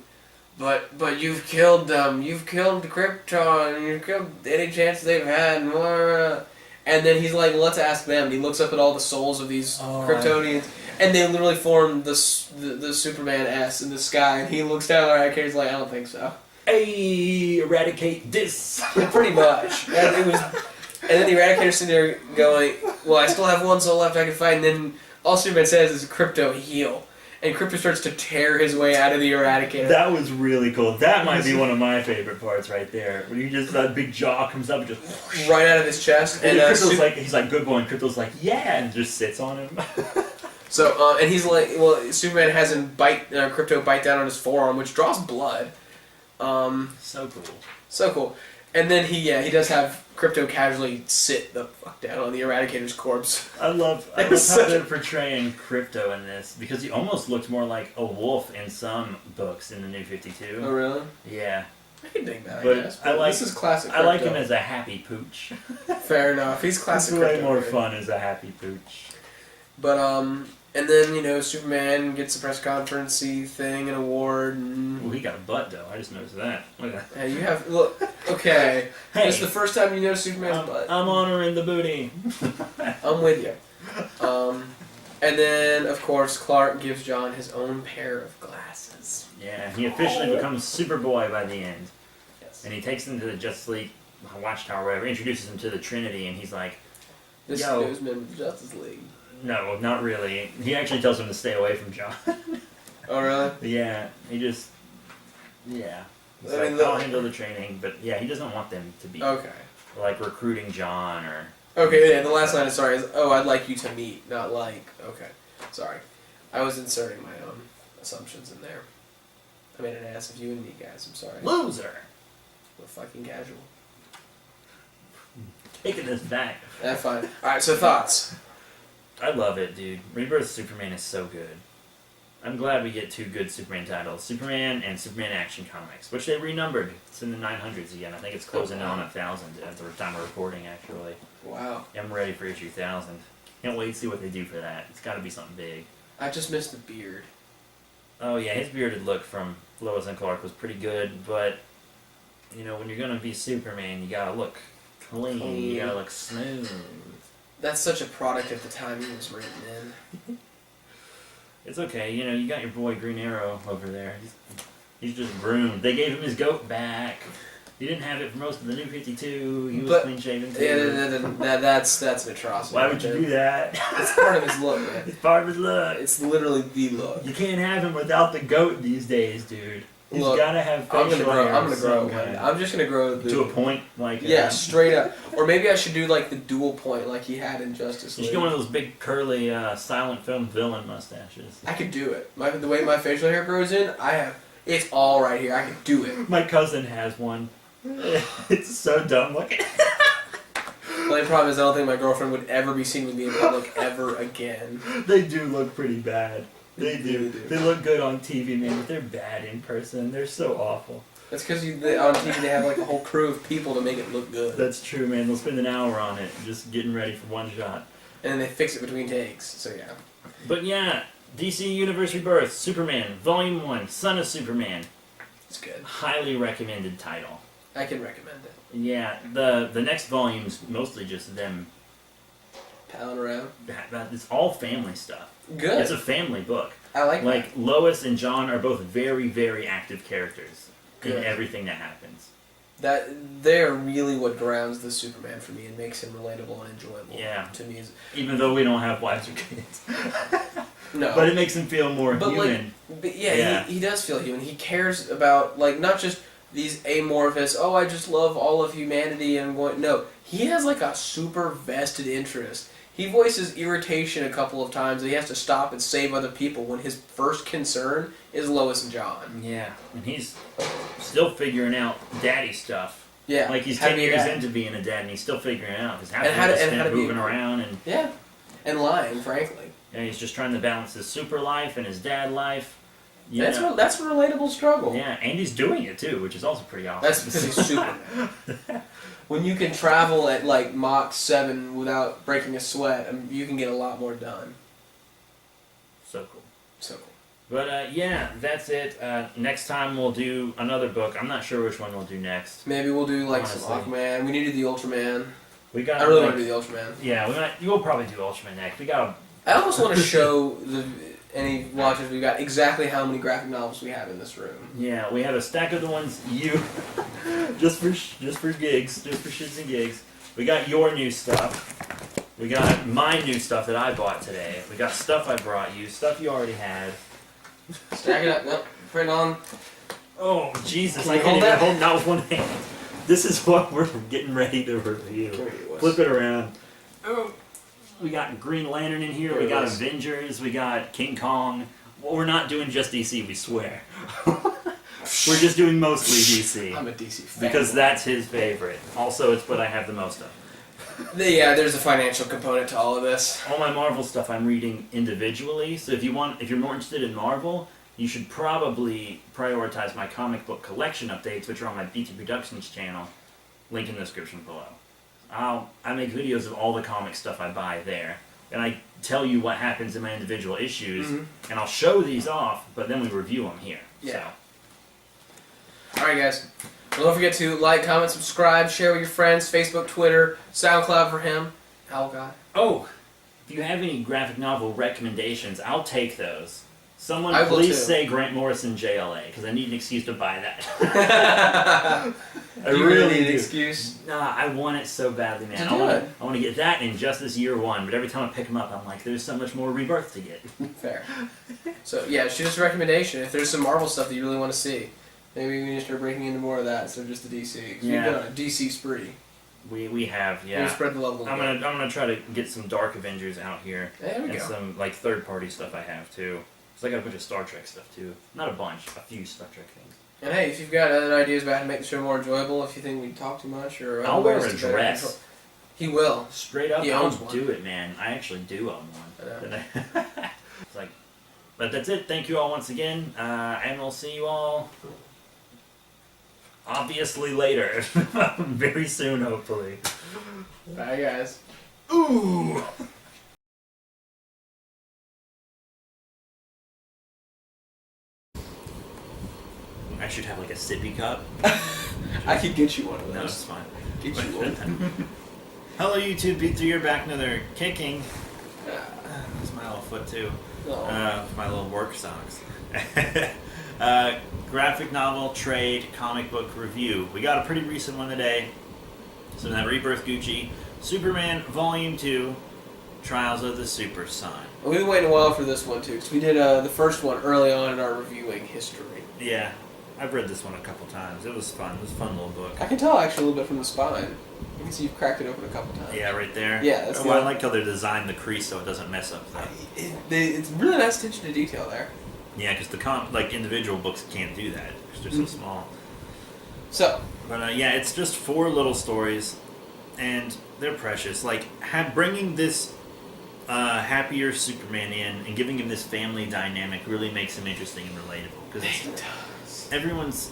But you've killed them. You've killed Krypton. You've killed any chance they've had. And then he's like, let's ask them. And he looks up at all the souls of these Kryptonians. And they literally form the Superman S in the sky. And he looks down at the Eradicator. He's like, I don't think so. Hey, eradicate this. Pretty much. And then the Eradicator's sitting there going, well, I still have one soul left I can fight. And then all Superman says is, Krypto, heal. And Krypto starts to tear his way out of the Eradicator. That was really cool. That might be one of my favorite parts right there. When you just, that big jaw comes up and just... whoosh. Right out of his chest. And Krypto's like, he's like, good boy, and Krypto's like, yeah, and just sits on him. So, and he's like, well, Superman has him Krypto bite down on his forearm, which draws blood. So cool. So cool. And then he does have Krypto casually sit the fuck down on the Eradicator's corpse. I love how they're portraying Krypto in this, because he almost looks more like a wolf in some books in the New 52. Oh, really? Yeah. I can dig that, but I guess. But this is classic Krypto. I like him as a happy pooch. Fair enough. He's classic It's way Krypto, more right? fun as a happy pooch. But, and then, Superman gets a press conference-y thing, an award, and... Well, he got a butt, though. I just noticed that. Look at that. Hey, you have... Look, okay. Hey, this is the first time you notice Superman's butt. I'm honoring the booty. I'm with you. And then, of course, Clark gives John his own pair of glasses. Yeah, he officially becomes Superboy by the end. Yes. And he takes him to the Justice League Watchtower, whatever, introduces him to the Trinity, and he's like, This Yo. newsman of Justice League. no, not really. He actually tells him to stay away from John. Oh, really? Yeah, he just... Yeah. He's I like, mean, I'll handle the training, but yeah, he doesn't want them to be, Okay. like, recruiting John or... Okay, yeah, the last line, sorry, is, oh, I'd like you to meet, not like, okay. Sorry. I was inserting my own assumptions in there. I made an ass of you and me, guys, I'm sorry. Loser! We're fucking casual. Taking this back. That's fine. Alright, so thoughts? I love it, dude. Rebirth Superman is so good. I'm glad we get two good Superman titles. Superman and Superman Action Comics, which they renumbered. It's in the 900s again. I think it's closing in on 1,000 at the time of recording, actually. Wow. I'm ready for issue 1,000. Can't wait to see what they do for that. It's got to be something big. I just missed the beard. Oh, yeah, his bearded look from Lois and Clark was pretty good, but, when you're going to be Superman, you got to look clean. You got to look smooth. That's such a product of the time he was written in. It's okay, you got your boy Green Arrow over there. He's just groomed. They gave him his goat back. He didn't have it for most of the New 52. He was clean shaven too. Yeah, that's an atrocity. Why would you do that? It's part of his look, man. It's part of his look. It's literally the look. You can't have him without the goat these days, dude. He's gotta have I'm facial hair. gonna grow. I'm just gonna grow to a point, like yeah, straight up. Or maybe I should do like the dual point, like he had in Justice League. You should get one of those big curly silent film villain mustaches. I could do it. The way my facial hair grows in, it's all right here. I could do it. My cousin has one. It's so dumb looking. The only problem is I don't think my girlfriend would ever be seen with me in public ever again. They do look pretty bad. They do. They do. They look good on TV, man, but they're bad in person. They're so awful. That's because on TV they have like a whole crew of people to make it look good. That's true, man. They'll spend an hour on it, just getting ready for one shot. And then they fix it between takes, so yeah. But yeah, DC Universe Rebirth, Superman, Volume 1, Son of Superman. It's good. Highly recommended title. I can recommend it. Yeah, the next volume's mostly just them. Palling around. It's all family stuff. Good. It's a family book. I like Like, Lois and John are both very, very active characters in Good. everything that happens. that. They're really what grounds the Superman for me and makes him relatable and enjoyable. Yeah. To me, Even though we don't have wives or kids. no. But it makes him feel more human. Yeah. He does feel human. He cares about, like, not just these amorphous, oh, I just love all of humanity and I'm going... No, he has, like, a super vested interest. He voices irritation a couple of times that he has to stop and save other people when his first concern is Lois and John. Yeah, and he's still figuring out daddy stuff. Yeah. Like, he's how to 10 be a years dad. into being a dad, and he's still figuring it out. Because half And how of to- it is and how spent to be- moving around, and Yeah. And lying, frankly. he's just trying to balance his super life and his dad life. You That's know. that's a relatable struggle. Yeah, and he's doing it, too, which is also pretty awesome. That's because he's Superman. When you can travel at, like, Mach 7 without breaking a sweat, you can get a lot more done. So cool. So cool. But, yeah, that's it. Next time we'll do another book. I'm not sure which one we'll do next. Maybe we'll do, like, some Honestly. Aquaman. We need to do the Ultraman. We got I really want to do the Ultraman. Yeah, we'll probably do Ultraman next. We got I almost want to show any watchers we've got exactly how many graphic novels we have in this room. Yeah, we have a stack of the ones you just for gigs, just for shits and gigs. We got your new stuff. We got my new stuff that I bought today. We got stuff I brought you, stuff you already had. Stack it up. Nope. Put it on. Oh Jesus! Can I you can't hold even that? hold not with one hand. This is what we're getting ready to review. Here it was. Flip it around. Oh, we got Green Lantern in here. Here We it got is. Avengers. We got King Kong. Well, we're not doing just DC. We swear. We're just doing mostly DC. I'm a DC fan. Because that's his favorite. Also, it's what I have the most of. Yeah, there's a financial component to all of this. All my Marvel stuff I'm reading individually. So if you're more interested in Marvel, you should probably prioritize my comic book collection updates, which are on my BT Productions channel. Link in the description below. I make videos of all the comic stuff I buy there, and I tell you what happens in my individual issues, and I'll show these off, but then we review them here. Yeah. Alright, guys. Well, don't forget to like, comment, subscribe, share with your friends, Facebook, Twitter, SoundCloud for him. Owl Guy. Oh, if you have any graphic novel recommendations, I'll take those. Someone I will please too. say Grant Morrison JLA, because I need an excuse to buy that. I You really need an do. excuse. Nah, I want it so badly, man. To do it. I want to get that in Justice Year 1, but every time I pick them up, I'm like, there's so much more Rebirth to get. Fair. So, yeah, shoot us a recommendation. If there's some Marvel stuff that you really want to see, maybe we need to start breaking into more of that instead of just the DC. 'Cause Yeah. we've done a DC spree. We have, We yeah. spread the love a little I'm bit. gonna try to get some Dark Avengers out here. There we And go. some like third party stuff I have too. So I got a bunch of Star Trek stuff too. Not a bunch, a few Star Trek things. And hey, if you've got other ideas about how to make the show more enjoyable, if you think we talk too much, or I'll other wear ways a to better dress. control- He will. Straight up, He I'll owns one. do it, man. I actually do own I one. know. It's like, but that's it. Thank you all once again, and we'll see you all obviously later, very soon, hopefully. Bye, guys. Ooh. I should have like a sippy cup. I could get you one of No, those. it's fine. Get you one. Hello YouTube, Beat Through Your Back, another kicking. That's my little foot too. Oh. My little work socks. Graphic novel, trade, comic book review. We got a pretty recent one today. So that Rebirth Gucci, Superman Volume 2, Trials of the Super Son. We've been waiting a while for this one too, because we did the first one early on in our reviewing history. Yeah, I've read this one a couple times. It was fun. It was a fun little book. I can tell actually a little bit from the spine. You can see you've cracked it open a couple times. Yeah, right there. Yeah, that's well, I the- like how they designed the crease so it doesn't mess up the... It's really nice attention to detail there. Yeah, because the individual books can't do that because they're so small. So, But yeah, it's just 4 little stories, and they're precious. Like bringing this happier Superman in and giving him this family dynamic really makes him interesting and relatable. Because everyone's,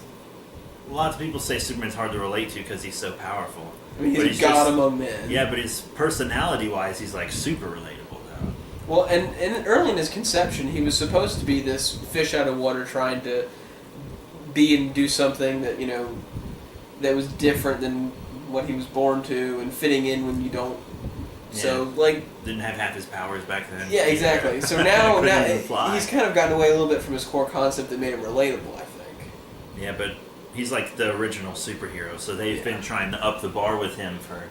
lots of people say Superman's hard to relate to because he's so powerful. I mean, But he's a god among men. Yeah, but his personality-wise, he's like super relatable though. Well, and early in his conception, he was supposed to be this fish out of water trying to be and do something that, that was different than what he was born to and fitting in when you don't. Yeah. So, like... Didn't have half his powers back then. Yeah, exactly. So now Couldn't even fly. he's kind of gotten away a little bit from his core concept that made him relatable, I think. Yeah, but he's like the original superhero, so they've been trying to up the bar with him for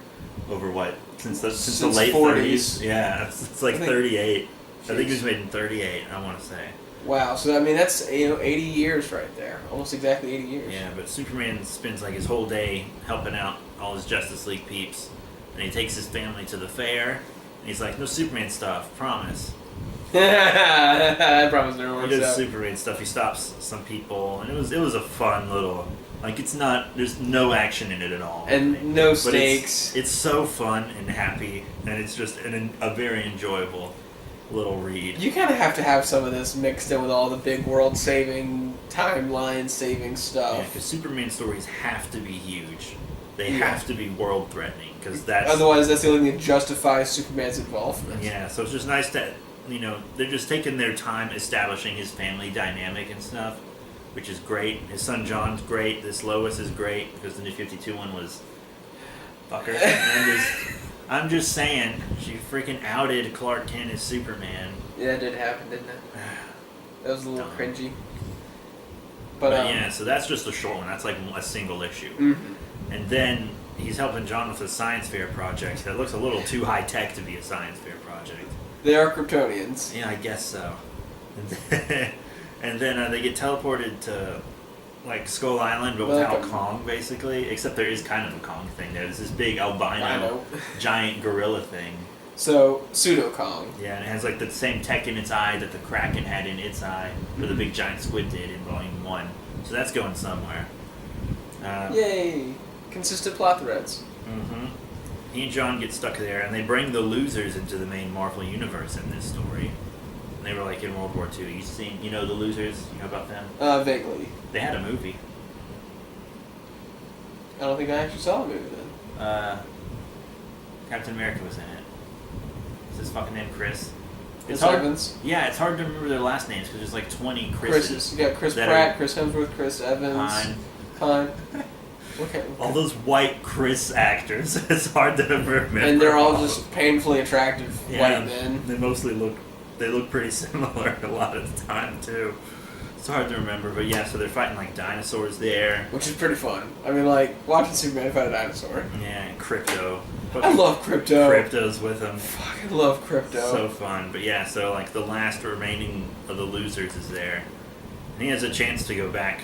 over what? Since the late 30s. Yeah, it's like 38. I think he was made in 38, I want to say. Wow, so I mean that's 80 years right there. Almost exactly 80 years. Yeah, but Superman spends like his whole day helping out all his Justice League peeps. And he takes his family to the fair, and he's like, no Superman stuff, promise. I promise no more He does stuff. Superman stuff, he stops some people, and it was a fun little, like there's no action in it at all. And no But stakes. It's so fun and happy, and it's just a very enjoyable little read. You kind of have to have some of this mixed in with all the big world-saving, timeline-saving stuff. Yeah, because Superman stories have to be huge. They have to be world-threatening, because that's... Otherwise, that's the only thing that justifies Superman's involvement. Yeah, so it's just nice that, they're just taking their time establishing his family dynamic and stuff, which is great. His son John's great. This Lois is great, because the New 52 one was... Fucker. I'm just saying, she freaking outed Clark Kent as Superman. Yeah, it did happen, didn't it? That was a little Dumb. cringy. But yeah, so that's just a short one. That's like a single issue. Mm-hmm. And then he's helping John with a science fair project that looks a little too high tech to be a science fair project. They are Kryptonians. Yeah, I guess so. And then they get teleported to like Skull Island, but without Kong, basically. Except there is kind of a Kong thing there. There's this big albino giant gorilla thing. So, Pseudo-Kong. Yeah, and it has like the same tech in its eye that the Kraken had in its eye, or the big giant squid did in Volume 1. So that's going somewhere. Yay! Consistent plot threads. Mm-hmm. He and John get stuck there, and they bring the losers into the main Marvel universe in this story. And they were like in World War II. You know the losers? You know about them? Vaguely. They had a movie. I don't think I actually saw the movie then. Captain America was in it. Is his fucking name Chris? Chris Evans. Yeah, it's hard to remember their last names because there's like 20 Chris's. You got Chris Pratt, Chris Hemsworth, Chris Evans. Pine. Okay. All those white Chris actors. It's hard to remember. And they're all just painfully attractive white men. They mostly look pretty similar a lot of the time too. It's hard to remember, but yeah, so they're fighting like dinosaurs there. Which is pretty fun. I mean, like, watching Superman fight a dinosaur. Yeah, and Crypto. I love Crypto. Crypto's with him. Fuck, I love Crypto. So fun. But yeah, so like the last remaining of the losers is there. And he has a chance to go back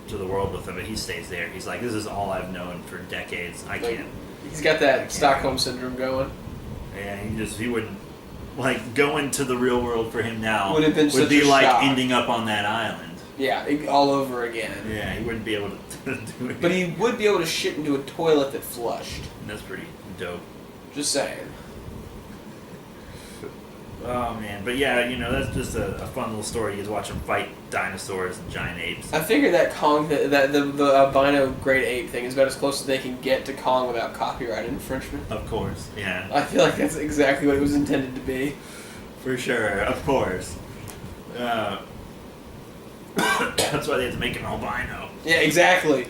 to the world with them, but he stays there. He's like, this is all I've known for decades. I can't. He's got that Stockholm syndrome going. Yeah, he wouldn't. Like, going to the real world for him now would have been such be a like shock. ending up on that island. Yeah, all over again. Yeah, he wouldn't be able to do it. But he would be able to shit into a toilet that flushed. That's pretty dope. Just saying. Oh man, but yeah, that's just a fun little story. You get to watch him fight dinosaurs and giant apes. I figure that Kong, the albino great ape thing is about as close as they can get to Kong without copyright infringement. Of course, yeah. I feel like that's exactly what it was intended to be. For sure, of course. That's why they had to make him albino. Yeah, exactly.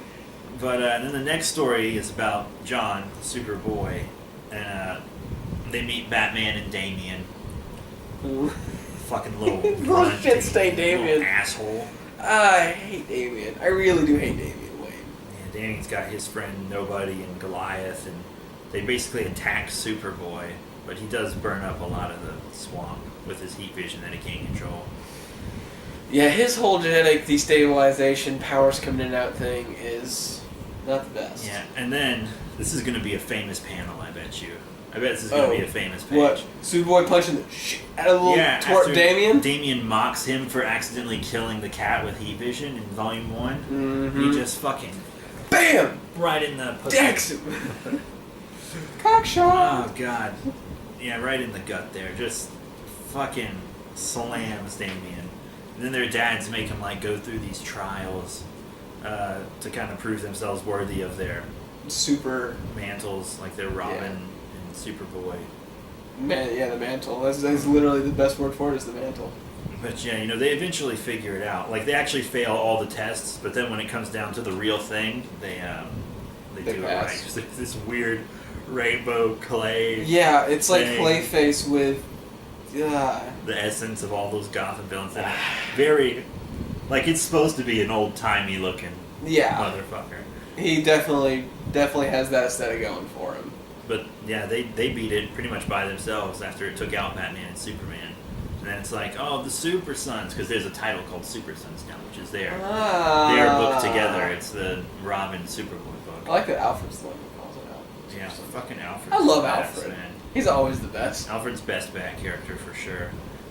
But then the next story is about John, Superboy, and they meet Batman and Damian. Fucking little shit-stained Damian. Little asshole. I hate Damian. I really do hate Damian Wayne. Yeah, Damian's got his friend Nobody and Goliath, and they basically attack Superboy, but he does burn up a lot of the swamp with his heat vision that he can't control. Yeah, his whole genetic destabilization, powers coming in and out thing is not the best. Yeah, and then this is going to be a famous panel, I bet you. I bet this is going to be a famous page. What? Superboy punching the shit out of the little after Damian? Damian mocks him for accidentally killing the cat with heat vision in Volume 1. Mm-hmm. He just fucking... BAM! Right in the... Decks him! Cockshot! Oh, God. Yeah, right in the gut there. Just fucking slams Damian. And then their dads make him, like, go through these trials to kind of prove themselves worthy of their... Super... mantles, like their Robin and Superboy. the mantle. That's literally the best word for it is the mantle. But yeah, you know, they eventually figure it out. Like, they actually fail all the tests, but then when it comes down to the real thing, they do pass. it right. There's this weird rainbow clay. Yeah, it's like thing. Clayface with The essence of all those Gotham villains in it. Very, like, it's supposed to be an old-timey looking motherfucker. He definitely has that aesthetic going for him. But yeah, they beat it pretty much by themselves after it took out Batman and Superman. And then it's like, oh, the Super Sons, because there's a title called Super Sons now, which is their book together. It's the Robin Superboy book. I like that Alfred's the one who calls it out. Yeah, fucking Alfred. I love Alfred. Man. He's always the best. Alfred's best Bat character for sure.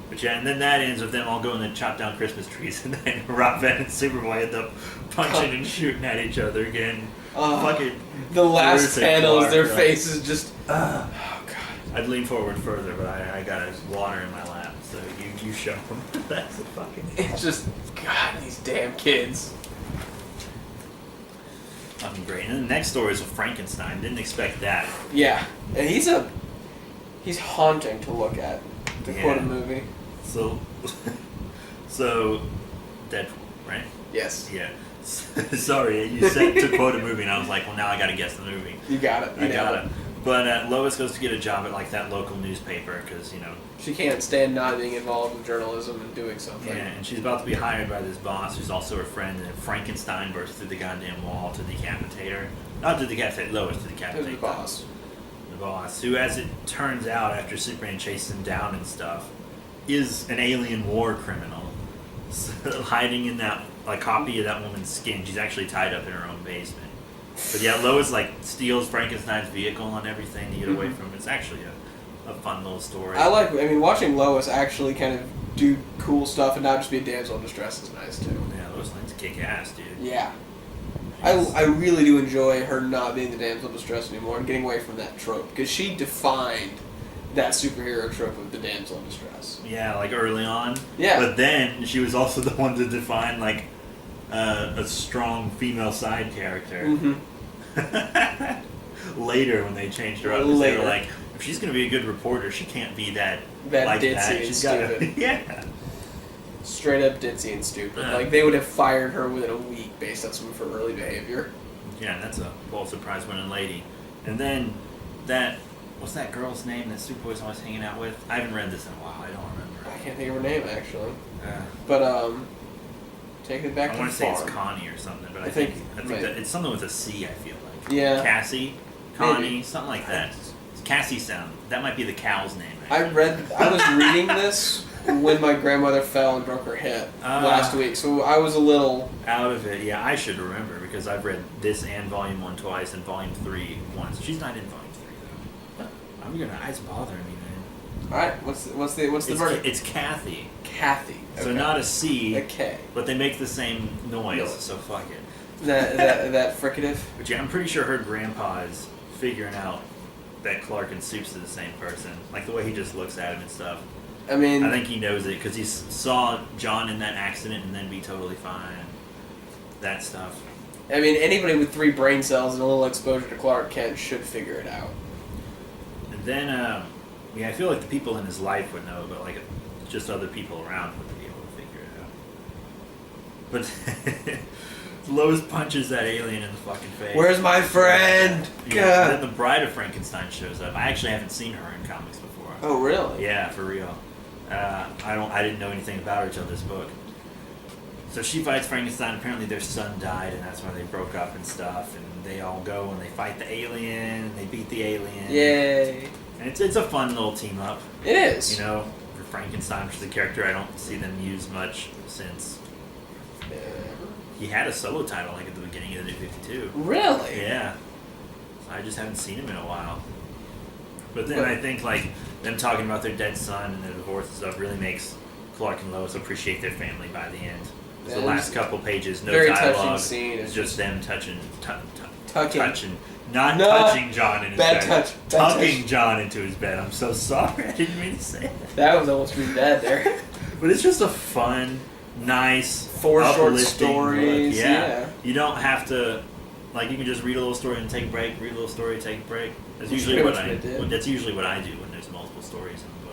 But yeah, and then that ends with them all going to chop down Christmas trees, and then Robin and Superboy end up punching and shooting at each other again. Fucking the last panel is their right? faces just. Oh god. I'd lean forward further, but I got water in my lap, so you show them. That's a fucking. It's just God, these damn kids. Fucking great. And the next story is with Frankenstein. Didn't expect that. Yeah, and he's haunting to look at. To quote a movie. So, Deadpool, right? Yes. Yeah. Sorry, you said to quote a movie, and I was like, well, now I gotta guess the movie. You got it. I got it. But Lois goes to get a job at like that local newspaper because she can't stand not being involved with journalism and doing something. Yeah, and she's about to be hired by this boss who's also her friend, and then Frankenstein bursts through the goddamn wall to decapitate her. Not to decapitate Lois, to decapitate the boss. The boss, who, as it turns out, after Superman chases him down and stuff, is an alien war criminal, hiding in that copy of that woman's skin. She's actually tied up in her own basement. But yeah, Lois steals Frankenstein's vehicle and everything to get away from him. It's actually a fun little story. I mean, watching Lois actually kind of do cool stuff and not just be a damsel in distress is nice too. Yeah, Lois Lane's kick ass, dude. Yeah. I really do enjoy her not being the damsel in distress anymore and getting away from that trope because she defined that superhero trope of the damsel in distress. Yeah, early on. Yeah. But then she was also the one to define a strong female side character. Mm-hmm. Later, when they changed her up, they were like, if she's going to be a good reporter, she can't be that like ditzy that. and She's stupid. gotta, yeah. Straight up ditzy and stupid. They would have fired her within a week based on some of her early behavior. Yeah, that's a Pulitzer Prize winning lady. And then what's that girl's name that Superboy's always hanging out with? I haven't read this in a while. I don't remember. I can't think of her name actually. Yeah. But taking it back to the farm. I want to say it's Connie or something, but I think that it's something with a C. I feel like. Yeah. Cassie, Connie, Maybe. Something like that. Cassie sound. That might be the cow's name. I was reading this when my grandmother fell and broke her hip last week, so I was a little out of it. Yeah, I should remember because I've read this and Volume 1 twice and Volume 3 once. She's not in Volume 3 though. It's bothering me, man. All right, what's the verdict? It's Kathy. Kathy. Okay. So not a C, a K. But they make the same noise, so fuck it. That fricative. But yeah, I'm pretty sure her grandpa is figuring out that Clark and Supes are the same person. Like the way he just looks at him and stuff. I mean, I think he knows it because he saw John in that accident and then be totally fine. That stuff. I mean, anybody with 3 brain cells and a little exposure to Clark Kent should figure it out. And then, I feel like the people in his life would know, but just other people around wouldn't be able to figure it out. But Lois punches that alien in the fucking face. Where's my friend? Yeah. Then the Bride of Frankenstein shows up. I actually haven't seen her in comics before. Oh, really? Yeah, for real. I didn't know anything about her till this book. So she fights Frankenstein. Apparently their son died, and that's why they broke up and stuff. And they all go and they fight the alien. And they beat the alien. Yay! And it's a fun little team up. It is. For Frankenstein, which is a character I don't see them use much since. He had a solo title at the beginning of the New 52. Really? Yeah. I just haven't seen him in a while. But then I think them talking about their dead son and their divorce and stuff really makes Clark and Lois appreciate their family by the end. So the last couple pages, no very dialogue. touching scene. It's just them touching, not touching John in his bed. Tucking John into his bed. I'm so sorry. I didn't mean to say that. That was almost really bad there. But it's just a fun, nice, 4 short uplifting stories. book. Yeah. You don't have to Like you can just read a little story and take a break, read a little story, take a break. That's That's usually pretty what much I what I did. well, that's usually what I do when there's multiple stories in the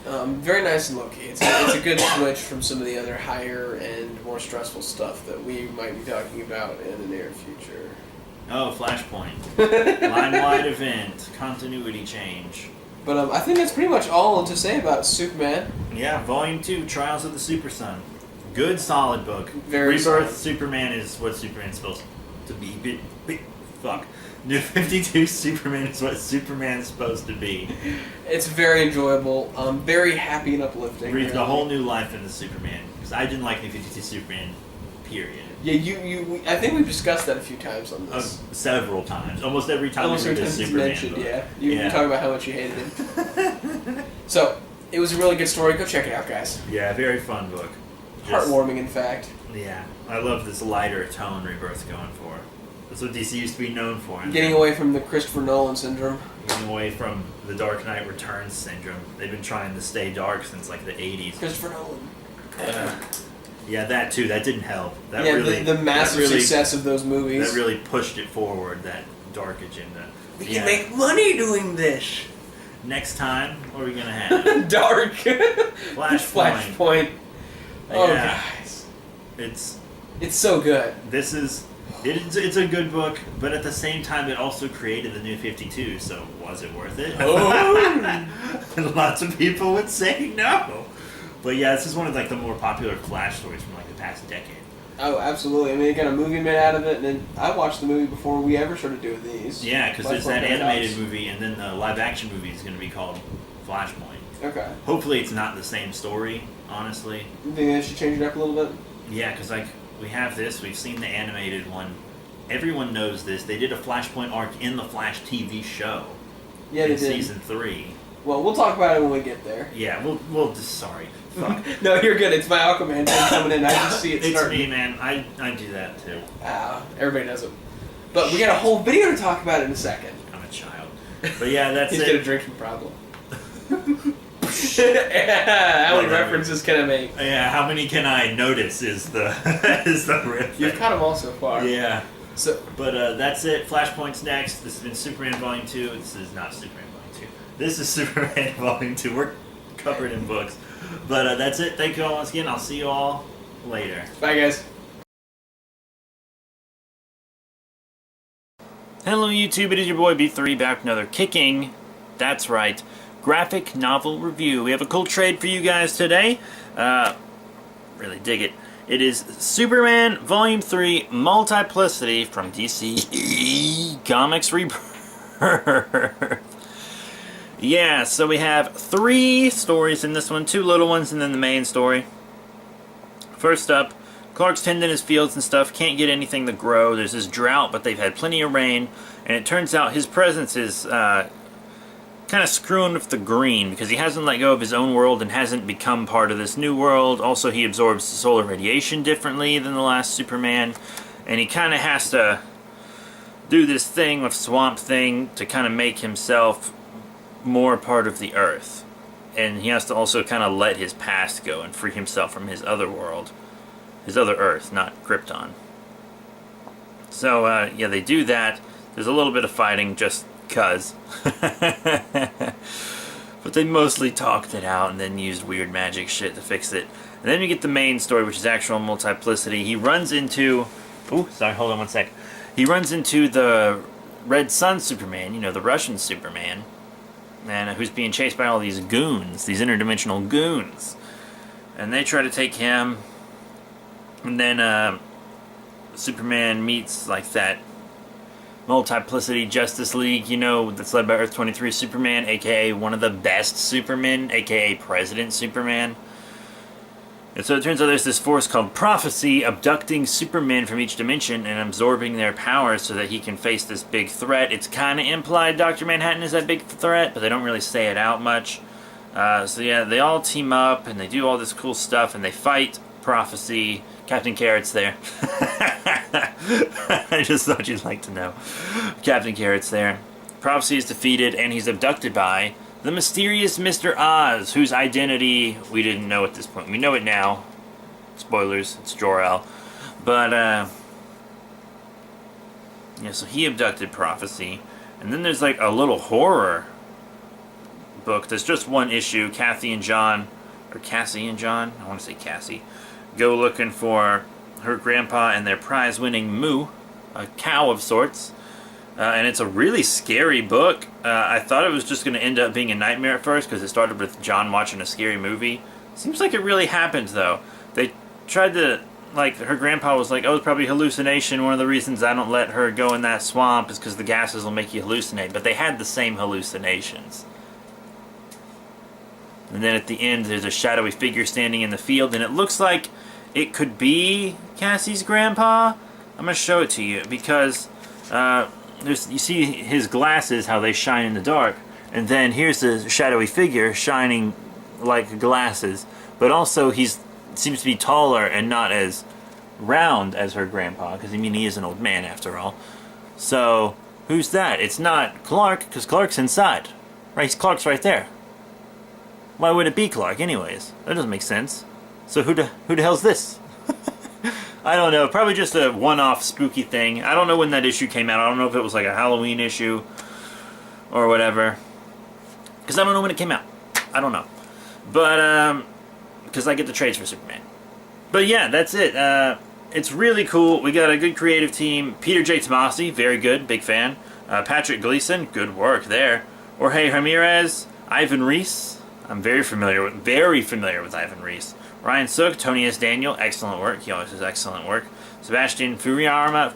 book. Very nice and low-key. It's a good switch from some of the other higher and more stressful stuff that we might be talking about in the near future. Oh, Flashpoint. Line-wide event. Continuity change. But I think that's pretty much all to say about Superman. Yeah, Volume 2, Trials of the Super Son. Good, solid book. Very Rebirth, solid. Superman is what Superman's supposed to be. Fuck. New 52, Superman is what Superman's supposed to be. It's very enjoyable. Very happy and uplifting. Breathed really. a whole new life into Superman. Because I didn't like New 52 Superman, period. Yeah, I think we've discussed that a few times on this. Several times. Almost every time Almost we every read a time it's Superman mentioned, book. yeah. You talk about how much you hated him. So, it was a really good story. Go check it out, guys. Yeah, very fun book. Heartwarming, in fact. Yeah, I love this lighter tone Rebirth's going for. That's what DC used to be known for. Getting away from the Christopher Nolan syndrome. Getting away from the Dark Knight Returns syndrome. They've been trying to stay dark since like the 80s. Christopher Nolan. Yeah, that too. That didn't help. That yeah, really, the massive that really, success of those movies. That really pushed it forward, that dark agenda. We can make money doing this. Next time, what are we going to have? Dark. Flashpoint. Oh, Yeah. guys. It's so good. It's a good book, but at the same time, it also created the New 52, so was it worth it? Oh. Lots of people would say no. But yeah, this is one of like the more popular Flash stories from like the past decade. Oh, absolutely. I mean, they got a movie made out of it, and then I watched the movie before we ever started doing these. Yeah, because there's Flashpoint that animated Paradox. movie, and then the live-action movie is going to be called Flashpoint. Okay. Hopefully it's not the same story, honestly. You think they should change it up a little bit? Yeah, because like we have this, we've seen the animated one. Everyone knows this. They did a Flashpoint arc in the Flash TV show. Yeah, they in did. season 3. Well, we'll talk about it when we get there. Yeah, we'll just sorry. Fuck. No, you're good. It's my Aquaman thing coming in. I just see it It's starting. me, man. I do that too. Everybody does it. But we got a whole video to talk about in a second. I'm a child. But yeah, that's He's it. got a drinking problem. How many references can I make? Yeah, how many can I notice is the is the riff. You've caught them all so far. Yeah. So, But that's it. Flashpoint's next. This has been Superman Volume 2. This is not Superman Volume 2. This is Superman Volume 2. We're covered in books. But that's it. Thank you all once again. I'll see you all later. bye, guys. Hello YouTube, it is your boy B3 back with another kicking, that's right, graphic novel review. We have a cool trade for you guys today. Really dig it. It is Superman Volume 3 Multiplicity from DC Comics Rebirth. Yeah, so we have 3 stories in this one, 2 little ones and then the main story. First up, Clark's tending his fields and stuff, can't get anything to grow. There's this drought, but they've had plenty of rain, and it turns out his presence is kind of screwing with the green because he hasn't let go of his own world and hasn't become part of this new world. Also, he absorbs solar radiation differently than the last Superman, and he kind of has to do this thing with Swamp Thing to kind of make himself more part of the Earth. And he has to also kind of let his past go and free himself from his other world. His other Earth, not Krypton. So, yeah, they do that. There's a little bit of fighting just 'cause. But they mostly talked it out and then used weird magic shit to fix it. And then you get the main story, which is actual multiplicity. He runs into... Ooh, sorry, hold on one sec. He runs into the Red Sun Superman, you know, the Russian Superman. And who's being chased by all these goons, these interdimensional goons. And they try to take him... And then Superman meets like that Multiplicity Justice League, you know, that's led by Earth 23 Superman, aka one of the best Supermen, aka President Superman. And so it turns out there's this force called Prophecy abducting Supermen from each dimension and absorbing their powers so that he can face this big threat. It's kind of implied Dr. Manhattan is that big threat, but they don't really say it out much. So yeah, they all team up and they do all this cool stuff and they fight Prophecy. Captain Carrot's there. I just thought you'd like to know. Captain Carrot's there. Prophecy is defeated, and he's abducted by the mysterious Mr. Oz, whose identity we didn't know at this point. We know it now. Spoilers, it's Jor-El. But, Yeah, so he abducted Prophecy. And then there's like a little horror book. There's just one issue. Cassie and John, I want to say Cassie, go looking for her grandpa and their prize-winning moo, a cow of sorts. And it's a really scary book. I thought it was just going to end up being a nightmare at first because it started with John watching a scary movie. Seems like it really happened, though. They tried to, like, her grandpa was like, oh, it's probably hallucination. One of the reasons I don't let her go in that swamp is because the gases will make you hallucinate. But they had the same hallucinations. And then at the end, there's a shadowy figure standing in the field, and it looks like it could be Cassie's grandpa. I'm going to show it to you because you see his glasses, how they shine in the dark. And then here's the shadowy figure shining like glasses. But also he seems to be taller and not as round as her grandpa, because I mean he is an old man after all. So who's that? It's not Clark, because Clark's inside. Right, Clark's right there. Why would it be Clark anyways? That doesn't make sense. So who the hell's this? I don't know. Probably just a one-off spooky thing. I don't know when that issue came out. I don't know if it was like a Halloween issue or whatever. Because I don't know when it came out. I don't know. But, because I get the trades for Superman. But yeah, that's it. It's really cool. We got a good creative team. Peter J. Tomasi, very good. Big fan. Patrick Gleason, good work there. Jorge Ramirez, Ivan Reis. I'm very familiar with Ivan Reis. Ryan Sook, Tony S. Daniel, excellent work. He always does excellent work. Sebastian Furiyama.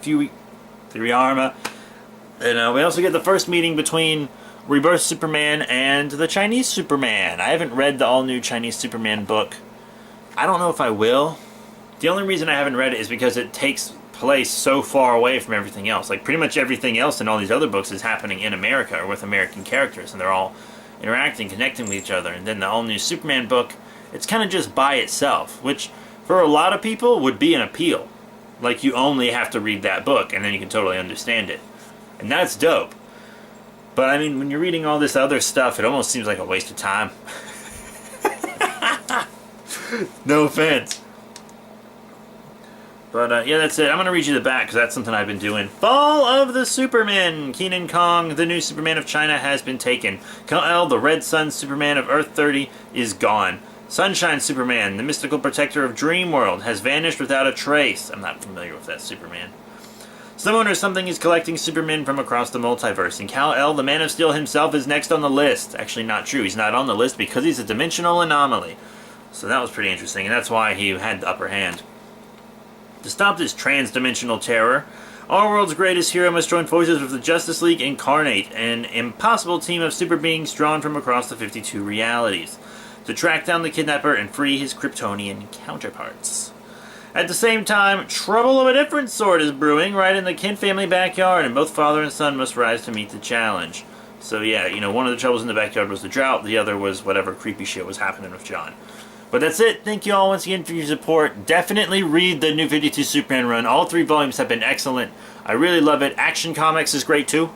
And we also get the first meeting between Rebirth Superman and the Chinese Superman. I haven't read the all-new Chinese Superman book. I don't know if I will. The only reason I haven't read it is because it takes place so far away from everything else. Like, pretty much everything else in all these other books is happening in America or with American characters, and they're all interacting, connecting with each other. And then the all-new Superman book, it's kind of just by itself, which for a lot of people would be an appeal. Like, you only have to read that book, and then you can totally understand it. And that's dope. But, I mean, when you're reading all this other stuff, it almost seems like a waste of time. No offense. But, yeah, that's it. I'm going to read you the back, because that's something I've been doing. Fall of the Supermen! Kenan Kong, the new Superman of China, has been taken. Kal-El, the Red Sun Superman of Earth 30, is gone. Sunshine Superman, the mystical protector of Dreamworld, has vanished without a trace. I'm not familiar with that Superman. Someone or something is collecting Supermen from across the multiverse, and Kal-El, the Man of Steel himself, is next on the list. Actually, not true. He's not on the list because he's a dimensional anomaly. So that was pretty interesting, and that's why he had the upper hand. To stop this trans-dimensional terror, our world's greatest hero must join forces with the Justice League Incarnate, an impossible team of super beings drawn from across the 52 realities, to track down the kidnapper and free his Kryptonian counterparts. At the same time, trouble of a different sort is brewing right in the Kent family backyard, and both father and son must rise to meet the challenge. So yeah, you know, one of the troubles in the backyard was the drought, the other was whatever creepy shit was happening with John. But that's it. Thank you all once again for your support. Definitely read the New 52 Superman run. All 3 volumes have been excellent. I really love it. Action Comics is great too.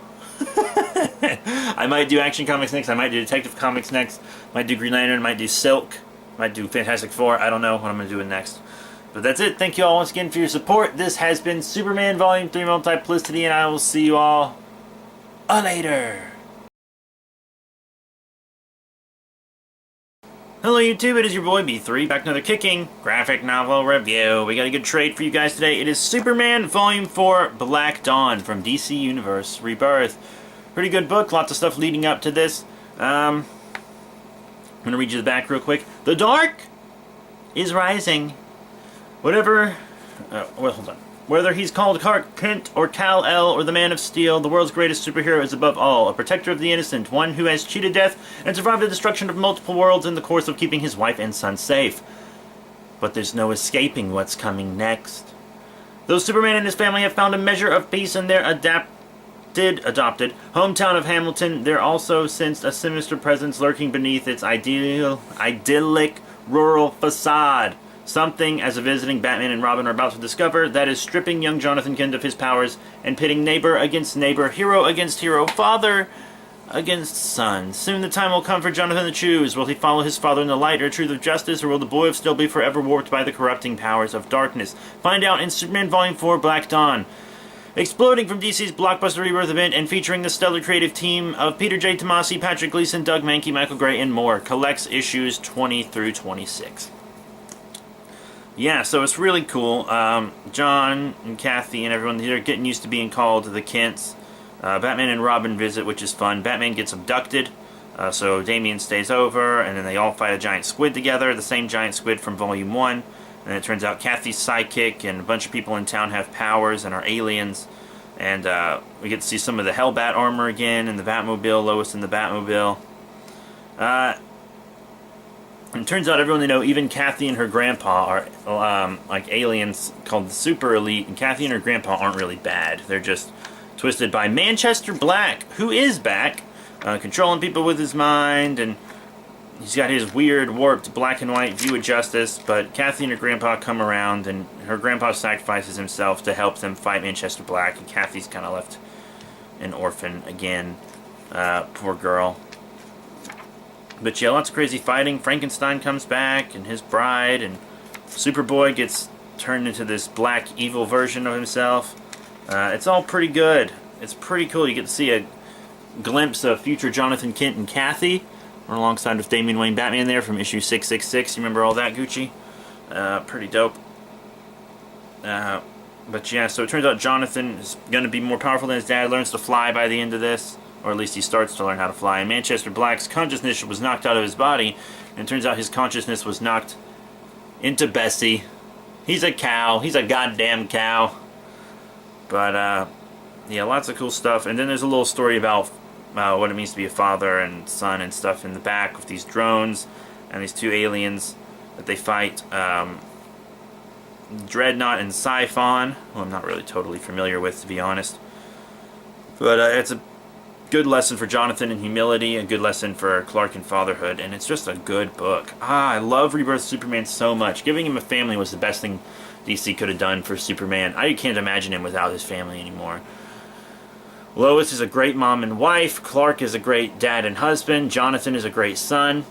I might do Action Comics next. I might do Detective Comics next. Might do Green Lantern. Might do Silk. Might do Fantastic Four. I don't know what I'm going to do next. But that's it. Thank you all once again for your support. This has been Superman Volume 3 Multiplicity, and I will see you all later. Hello YouTube, it is your boy B3, back with another kicking graphic novel review. We got a good trade for you guys today. It is Superman Volume 4 Black Dawn from DC Universe Rebirth. Pretty good book, lots of stuff leading up to this. I'm going to read you the back real quick. The dark is rising. Whatever, well, hold on. Whether he's called Clark Kent or Kal-El or the Man of Steel, the world's greatest superhero is above all, a protector of the innocent, one who has cheated death and survived the destruction of multiple worlds in the course of keeping his wife and son safe. But there's no escaping what's coming next. Though Superman and his family have found a measure of peace in their adopted hometown of Hamilton, there also sensed a sinister presence lurking beneath its idyllic rural facade. Something, as a visiting Batman and Robin are about to discover, that is stripping young Jonathan Kent of his powers and pitting neighbor against neighbor, hero against hero, father against son. Soon the time will come for Jonathan to choose. Will he follow his father in the light or truth of justice, or will the boy of Steel be forever warped by the corrupting powers of darkness? Find out in Superman Volume 4 Black Dawn. Exploding from DC's blockbuster Rebirth event and featuring the stellar creative team of Peter J. Tomasi, Patrick Gleason, Doug Mahnke, Michael Gray, and more. Collects issues 20 through 26. Yeah, so it's really cool. John and Kathy and everyone, they're getting used to being called the Kents. Batman and Robin visit, which is fun. Batman gets abducted, so Damian stays over, and then they all fight a giant squid together, the same giant squid from Volume 1. And it turns out Kathy's sidekick and a bunch of people in town have powers and are aliens. And we get to see some of the Hellbat armor again in the Batmobile, Lois in the Batmobile. And it turns out everyone they know, even Kathy and her grandpa, are like aliens called the Super Elite. And Kathy and her grandpa aren't really bad. They're just twisted by Manchester Black, who is back, controlling people with his mind, and he's got his weird, warped, black and white view of justice. But Kathy and her grandpa come around, and her grandpa sacrifices himself to help them fight Manchester Black, and Kathy's kind of left an orphan again. Poor girl. But yeah, lots of crazy fighting. Frankenstein comes back, and his bride, and Superboy gets turned into this black, evil version of himself. It's all pretty good. It's pretty cool. You get to see a glimpse of future Jonathan Kent and Kathy. We're alongside with Damian Wayne Batman there from issue 666. You remember all that, Gucci? Pretty dope. But yeah, so it turns out Jonathan is going to be more powerful than his dad, learns to fly by the end of this. Or at least he starts to learn how to fly. And Manchester Black's consciousness was knocked out of his body. And it turns out his consciousness was knocked into Bessie. He's a cow. He's a goddamn cow. But, yeah, lots of cool stuff. And then there's a little story about what it means to be a father and son and stuff in the back with these drones and these two aliens that they fight. Dreadnought and Siphon, who I'm not really totally familiar with, to be honest. But it's a good lesson for Jonathan in humility, a good lesson for Clark in fatherhood, and it's just a good book. I love Rebirth Superman so much. Giving him a family was the best thing DC could have done for Superman. I can't imagine him without his family anymore. Lois is a great mom and wife. Clark is a great dad and husband. Jonathan is a great son.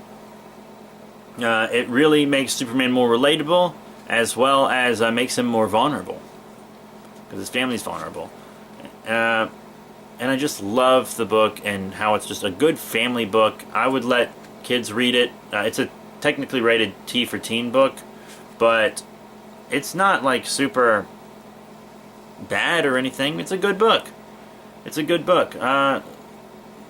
It really makes Superman more relatable, as well as makes him more vulnerable, because his family's vulnerable. And I just love the book and how it's just a good family book. I would let kids read it. It's a technically rated T for teen book, but it's not like super bad or anything. It's a good book. It's a good book.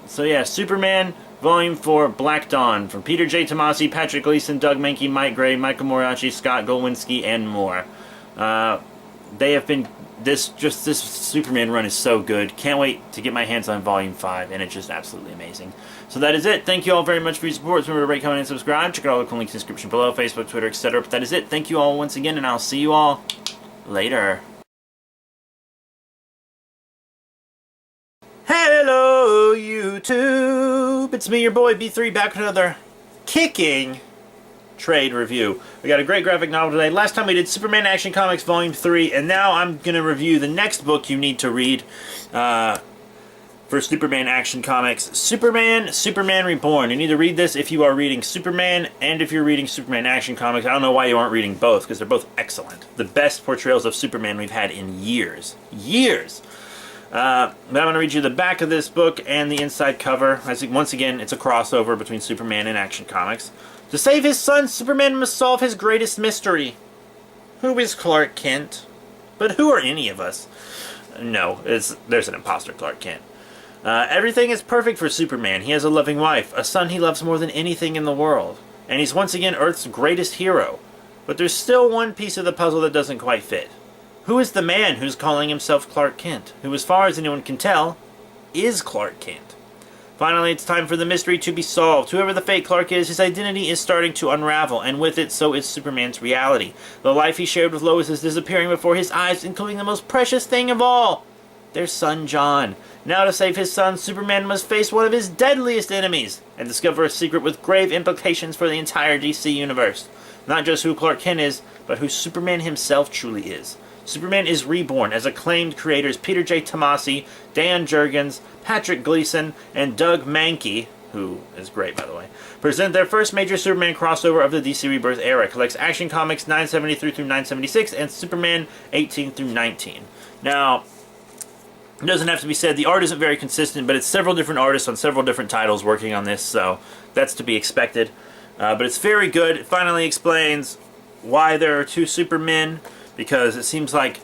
So yeah, Superman Volume 4, Black Dawn, from Peter J. Tomasi, Patrick Gleason, Doug Mahnke, Mike Gray, Michael Moriarty, Scott Golwinski, and more. They have been... This Superman run is so good. Can't wait to get my hands on Volume 5, and it's just absolutely amazing. So that is it. Thank you all very much for your support. Remember to rate, comment, and subscribe. Check out all the cool links in the description below, Facebook, Twitter, etc. But that is it. Thank you all once again, and I'll see you all later. Hello, YouTube. It's me, your boy, B3, back with another kicking trade review. We got a great graphic novel today. Last time we did Superman Action Comics Volume 3, and now I'm going to review the next book you need to read for Superman Action Comics. Superman Reborn. You need to read this if you are reading Superman and if you're reading Superman Action Comics. I don't know why you aren't reading both, because they're both excellent. The best portrayals of Superman we've had in years. Years! But I'm going to read you the back of this book and the inside cover. Once again, it's a crossover between Superman and Action Comics. To save his son, Superman must solve his greatest mystery. Who is Clark Kent? But who are any of us? No, there's an imposter Clark Kent. Everything is perfect for Superman. He has a loving wife, a son he loves more than anything in the world. And he's once again Earth's greatest hero. But there's still one piece of the puzzle that doesn't quite fit. Who is the man who's calling himself Clark Kent? Who, as far as anyone can tell, is Clark Kent? Finally, it's time for the mystery to be solved. Whoever the fake Clark is, his identity is starting to unravel, and with it, so is Superman's reality. The life he shared with Lois is disappearing before his eyes, including the most precious thing of all, their son John. Now to save his son, Superman must face one of his deadliest enemies, and discover a secret with grave implications for the entire DC universe. Not just who Clark Kent is, but who Superman himself truly is. Superman is reborn as acclaimed creators Peter J. Tomasi, Dan Jurgens, Patrick Gleason, and Doug Mahnke, who is great, by the way, present their first major Superman crossover of the DC Rebirth era. Collects Action Comics 973 through 976 and Superman 18 through 19. Now, It doesn't have to be said. The art isn't very consistent, but it's several different artists on several different titles working on this, so that's to be expected. But it's very good. It finally explains why there are two Supermen, because it seems like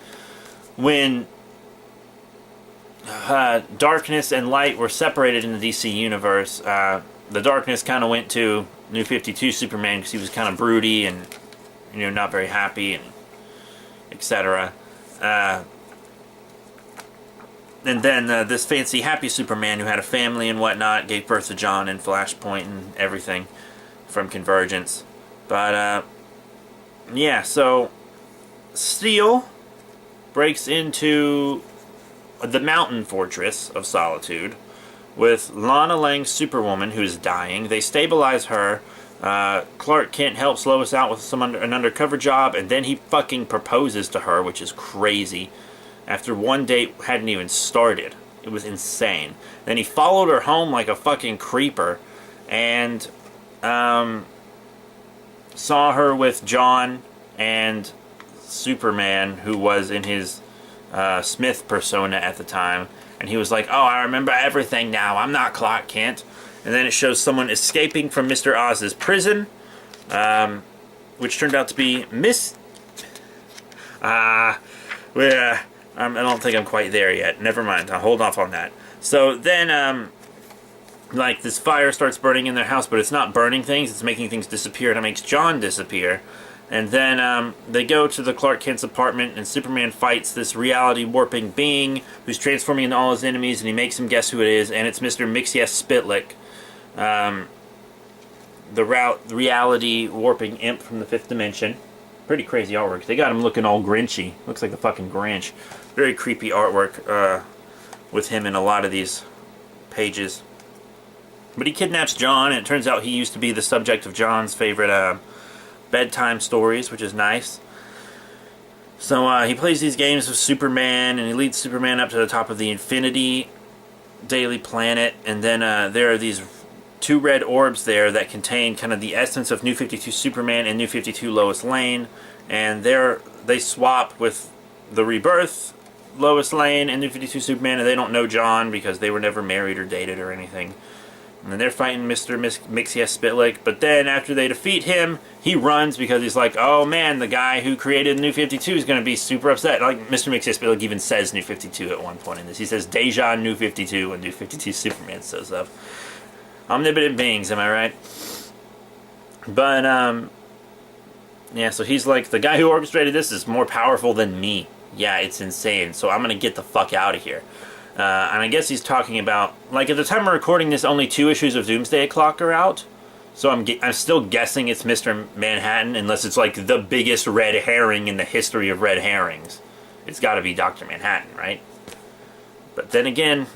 when darkness and light were separated in the DC universe, the darkness kind of went to New 52 Superman because he was kind of broody and, you know, not very happy and etc. And then this fancy happy Superman who had a family and whatnot gave birth to John and Flashpoint and everything from Convergence. But yeah, so Steel breaks into the mountain fortress of Solitude with Lana Lang's Superwoman, who's dying. They stabilize her. Clark Kent helps Lois out with an undercover job, and then he fucking proposes to her, which is crazy. After one date hadn't even started. It was insane. Then he followed her home like a fucking creeper, and saw her with John and Superman, who was in his Smith persona at the time, and he was like, oh, I remember everything now, I'm not Clark Kent. And then it shows someone escaping from Mr. Oz's prison, which turned out to be I don't think I'm quite there yet. Never mind, I'll hold off on that. So then, like, this fire starts burning in their house, but it's not burning things, it's making things disappear, and it makes John disappear. And then they go to the Clark Kent's apartment, and Superman fights this reality-warping being who's transforming into all his enemies, and he makes him guess who it is, and it's Mr. Mxyzptlk, the reality-warping imp from the fifth dimension. Pretty crazy artwork. They got him looking all Grinchy. Looks like a fucking Grinch. Very creepy artwork with him in a lot of these pages. But he kidnaps John, and it turns out he used to be the subject of John's favorite bedtime stories, which is nice. So he plays these games with Superman, and he leads Superman up to the top of the Infinity Daily Planet, and then there are these two red orbs there that contain kind of the essence of New 52 Superman and New 52 Lois Lane, and they swap with the Rebirth Lois Lane and New 52 Superman, and they don't know John because they were never married or dated or anything. And then they're fighting Mr. Mxyzptlk, but then after they defeat him, he runs because he's like, oh man, the guy who created New 52 is going to be super upset. Like, Mr. Mxyzptlk even says New 52 at one point in this. He says Deja New 52 when New 52 Superman shows up. Omnipotent beings, am I right? But, yeah, so he's like, the guy who orchestrated this is more powerful than me. Yeah, it's insane, so I'm going to get the fuck out of here. And I guess he's talking about, like, at the time we're recording this, only 2 issues of Doomsday Clock are out. So I'm still guessing it's Mr. Manhattan, unless it's, like, the biggest red herring in the history of red herrings. It's got to be Dr. Manhattan, right? But then again,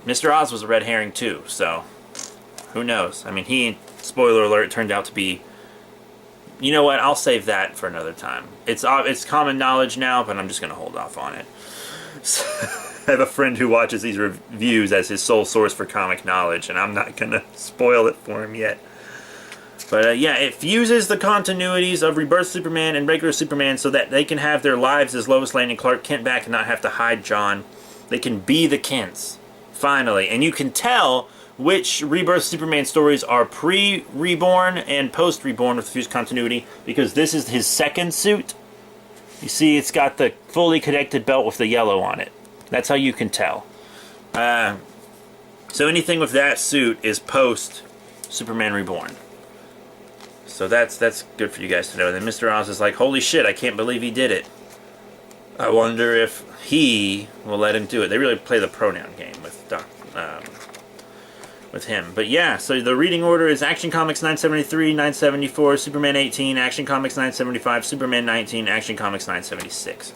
Mr. Oz was a red herring, too, so who knows? I mean, he, spoiler alert, turned out to be... You know what? I'll save that for another time. It's common knowledge now, but I'm just going to hold off on it. I have a friend who watches these reviews as his sole source for comic knowledge, and I'm not going to spoil it for him yet. But yeah, it fuses the continuities of Rebirth Superman and regular Superman so that they can have their lives as Lois Lane and Clark Kent back and not have to hide John. They can be the Kents, finally. And you can tell which Rebirth Superman stories are pre-reborn and post-reborn with fused continuity, because this is his second suit. You see, it's got the fully connected belt with the yellow on it. That's how you can tell. So anything with that suit is post-Superman Reborn. So that's good for you guys to know. And then Mr. Oz is like, holy shit, I can't believe he did it. I wonder if he will let him do it. They really play the pronoun game with him. But yeah, so the reading order is Action Comics 973, 974, Superman 18, Action Comics 975, Superman 19, Action Comics 976.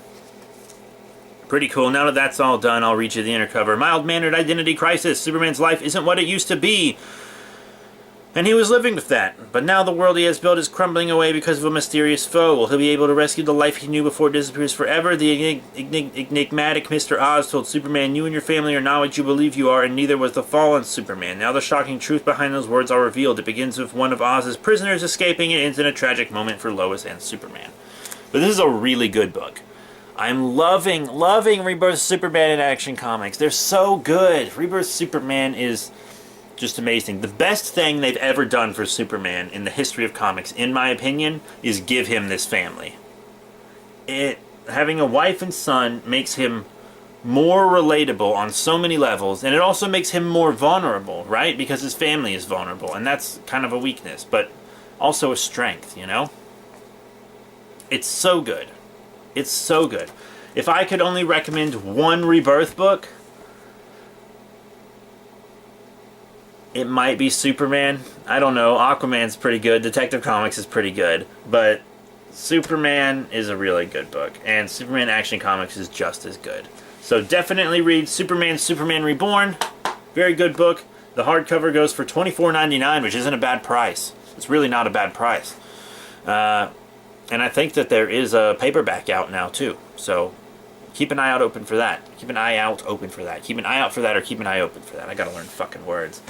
Pretty cool. Now that that's all done, I'll read you the inner cover. Mild-mannered identity crisis. Superman's life isn't what it used to be. And he was living with that. But now the world he has built is crumbling away because of a mysterious foe. Will he be able to rescue the life he knew before it disappears forever? The enigmatic Mr. Oz told Superman, you and your family are not what you believe you are, and neither was the fallen Superman. Now the shocking truth behind those words are revealed. It begins with one of Oz's prisoners escaping and ends in a tragic moment for Lois and Superman. But this is a really good book. I'm loving Rebirth Superman in Action Comics. They're so good. Rebirth Superman is just amazing. The best thing they've ever done for Superman in the history of comics, in my opinion, is give him this family. Having a wife and son makes him more relatable on so many levels, and it also makes him more vulnerable, right? Because his family is vulnerable, and that's kind of a weakness, but also a strength, you know? It's so good. It's so good. If I could only recommend one Rebirth book, it might be Superman. I don't know. Aquaman's pretty good. Detective Comics is pretty good. But Superman is a really good book. And Superman Action Comics is just as good. So definitely read Superman Reborn. Very good book. The hardcover goes for $24.99, which isn't a bad price. It's really not a bad price. And I think that there is a paperback out now, too. So keep an eye out open for that. Keep an eye out open for that. Keep an eye out for that, or keep an eye open for that. I gotta learn fucking words.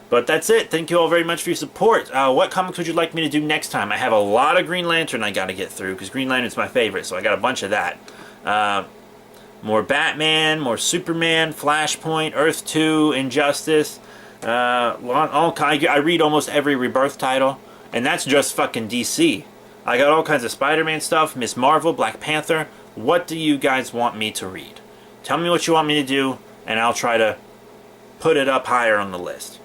But that's it. Thank you all very much for your support. What comics would you like me to do next time? I have a lot of Green Lantern I gotta get through, because Green Lantern's my favorite, so I got a bunch of that. More Batman, more Superman, Flashpoint, Earth 2, Injustice. I read almost every Rebirth title, and that's just fucking DC. I got all kinds of Spider-Man stuff, Miss Marvel, Black Panther. What do you guys want me to read? Tell me what you want me to do, and I'll try to put it up higher on the list.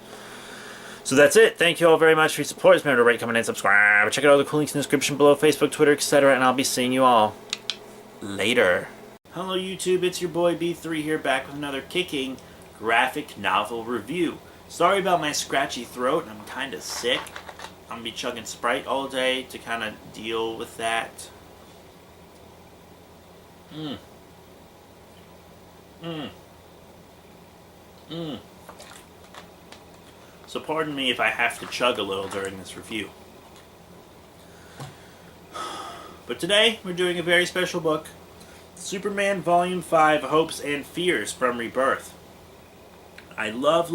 So that's it. Thank you all very much for your support. Remember to rate, comment, and subscribe. Check out all the cool links in the description below, Facebook, Twitter, etc. And I'll be seeing you all later. Hello YouTube, it's your boy B3 here, back with another kicking graphic novel review. Sorry about my scratchy throat. I'm kind of sick. I'm going to be chugging Sprite all day to kind of deal with that. So pardon me if I have to chug a little during this review. But today, we're doing a very special book. Superman Volume 5, Hopes and Fears from Rebirth. I love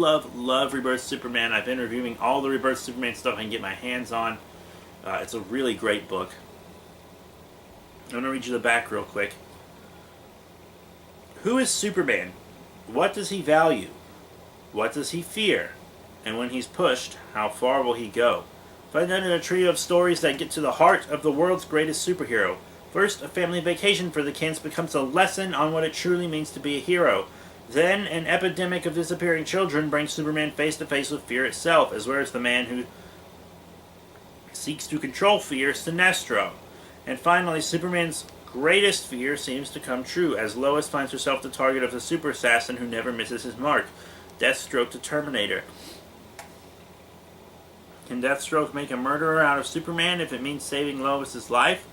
Rebirth Superman. I've been reviewing all the Rebirth Superman stuff I can get my hands on. It's a really great book. I'm going to read you the back real quick. Who is Superman? What does he value? What does he fear? And when he's pushed, how far will he go? Find out in a trio of stories that get to the heart of the world's greatest superhero. First, a family vacation for the Kents becomes a lesson on what it truly means to be a hero. Then, an epidemic of disappearing children brings Superman face to face with fear itself, as well as the man who seeks to control fear, Sinestro. And finally, Superman's greatest fear seems to come true, as Lois finds herself the target of the super assassin who never misses his mark, Deathstroke the Terminator. Can Deathstroke make a murderer out of Superman if it means saving Lois's life?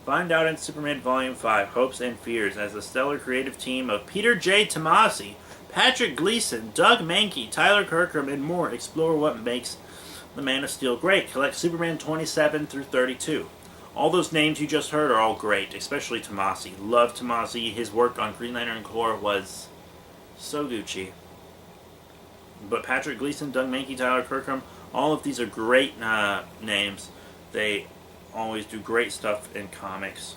Find out in Superman Volume 5, Hopes and Fears, as the stellar creative team of Peter J. Tomasi, Patrick Gleason, Doug Mankey, Tyler Kirkham, and more explore what makes the Man of Steel great. Collect Superman 27 through 32. All those names you just heard are all great, especially Tomasi. Love Tomasi. His work on Green Lantern Corps was so Gucci. But Patrick Gleason, Doug Mankey, Tyler Kirkham, all of these are great names. They always do great stuff in comics.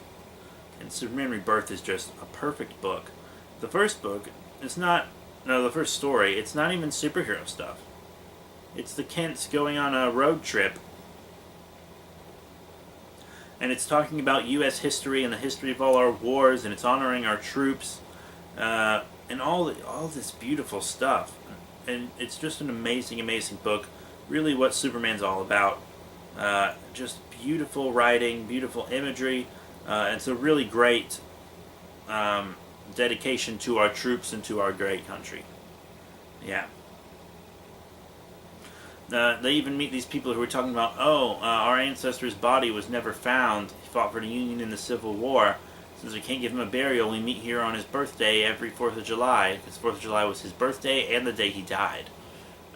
And Superman Rebirth is just a perfect book. The first book, the first story, it's not even superhero stuff. It's the Kents going on a road trip. And it's talking about U.S. history and the history of all our wars, and it's honoring our troops, and all this beautiful stuff. And it's just an amazing, amazing book. Really what Superman's all about. Just beautiful writing, beautiful imagery. It's a really great dedication to our troops and to our great country. Yeah. They even meet these people who are talking about, our ancestor's body was never found. He fought for the Union in the Civil War. Since we can't give him a burial, we meet here on his birthday every 4th of July, because 4th of July was his birthday and the day he died.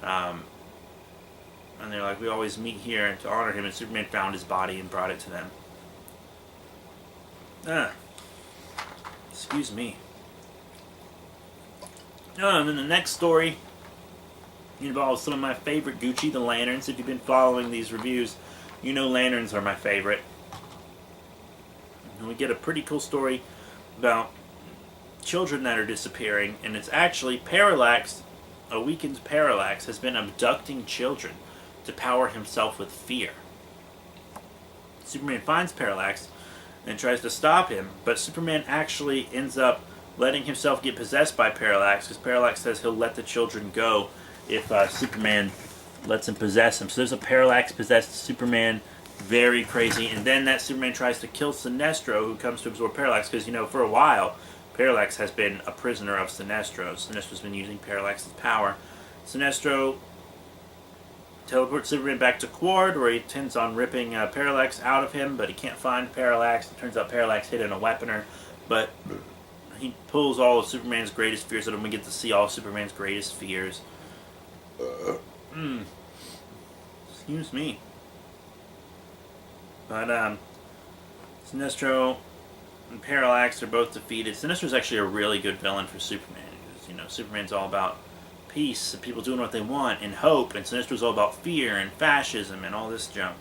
And they're like, we always meet here to honor him, and Superman found his body and brought it to them. Excuse me. And then the next story involves some of my favorite Gucci, the Lanterns. If you've been following these reviews, you know Lanterns are my favorite. And we get a pretty cool story about children that are disappearing, and it's actually Parallax, a weakened Parallax, has been abducting children to power himself with fear. Superman finds Parallax and tries to stop him, but Superman actually ends up letting himself get possessed by Parallax, because Parallax says he'll let the children go if Superman lets him possess him. So there's a Parallax-possessed Superman, very crazy, and then that Superman tries to kill Sinestro, who comes to absorb Parallax, because, for a while, Parallax has been a prisoner of Sinestro. Sinestro's been using Parallax's power. Sinestro teleports Superman back to Quard, where he intends on ripping Parallax out of him, but he can't find Parallax. It turns out Parallax hid in a weaponer, but he pulls all of Superman's greatest fears out of him. We get to see all of Superman's greatest fears. Excuse me. But, Sinestro and Parallax are both defeated. Sinestro's actually a really good villain for Superman. Because, Superman's all about peace and people doing what they want and hope, and Sinestro's all about fear and fascism and all this junk.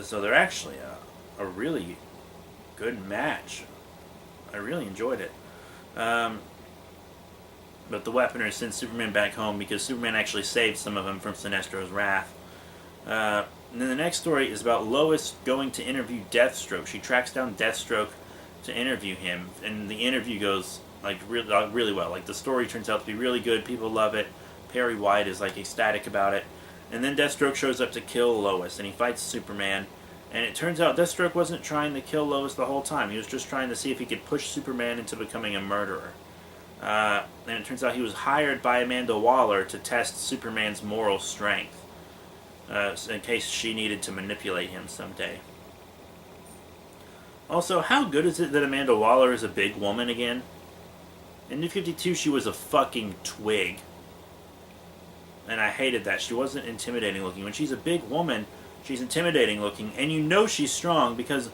So they're actually a really good match. I really enjoyed it. But the Weaponer sends Superman back home because Superman actually saved some of them from Sinestro's wrath. And then the next story is about Lois going to interview Deathstroke. She tracks down Deathstroke to interview him, and the interview goes really well. Like, the story turns out to be really good. People love it. Perry White is ecstatic about it. And then Deathstroke shows up to kill Lois, and he fights Superman. And it turns out Deathstroke wasn't trying to kill Lois the whole time. He was just trying to see if he could push Superman into becoming a murderer. And it turns out he was hired by Amanda Waller to test Superman's moral strength, in case she needed to manipulate him someday. Also, how good is it that Amanda Waller is a big woman again? In New 52, she was a fucking twig. And I hated that. She wasn't intimidating looking. When she's a big woman, she's intimidating looking. And she's strong because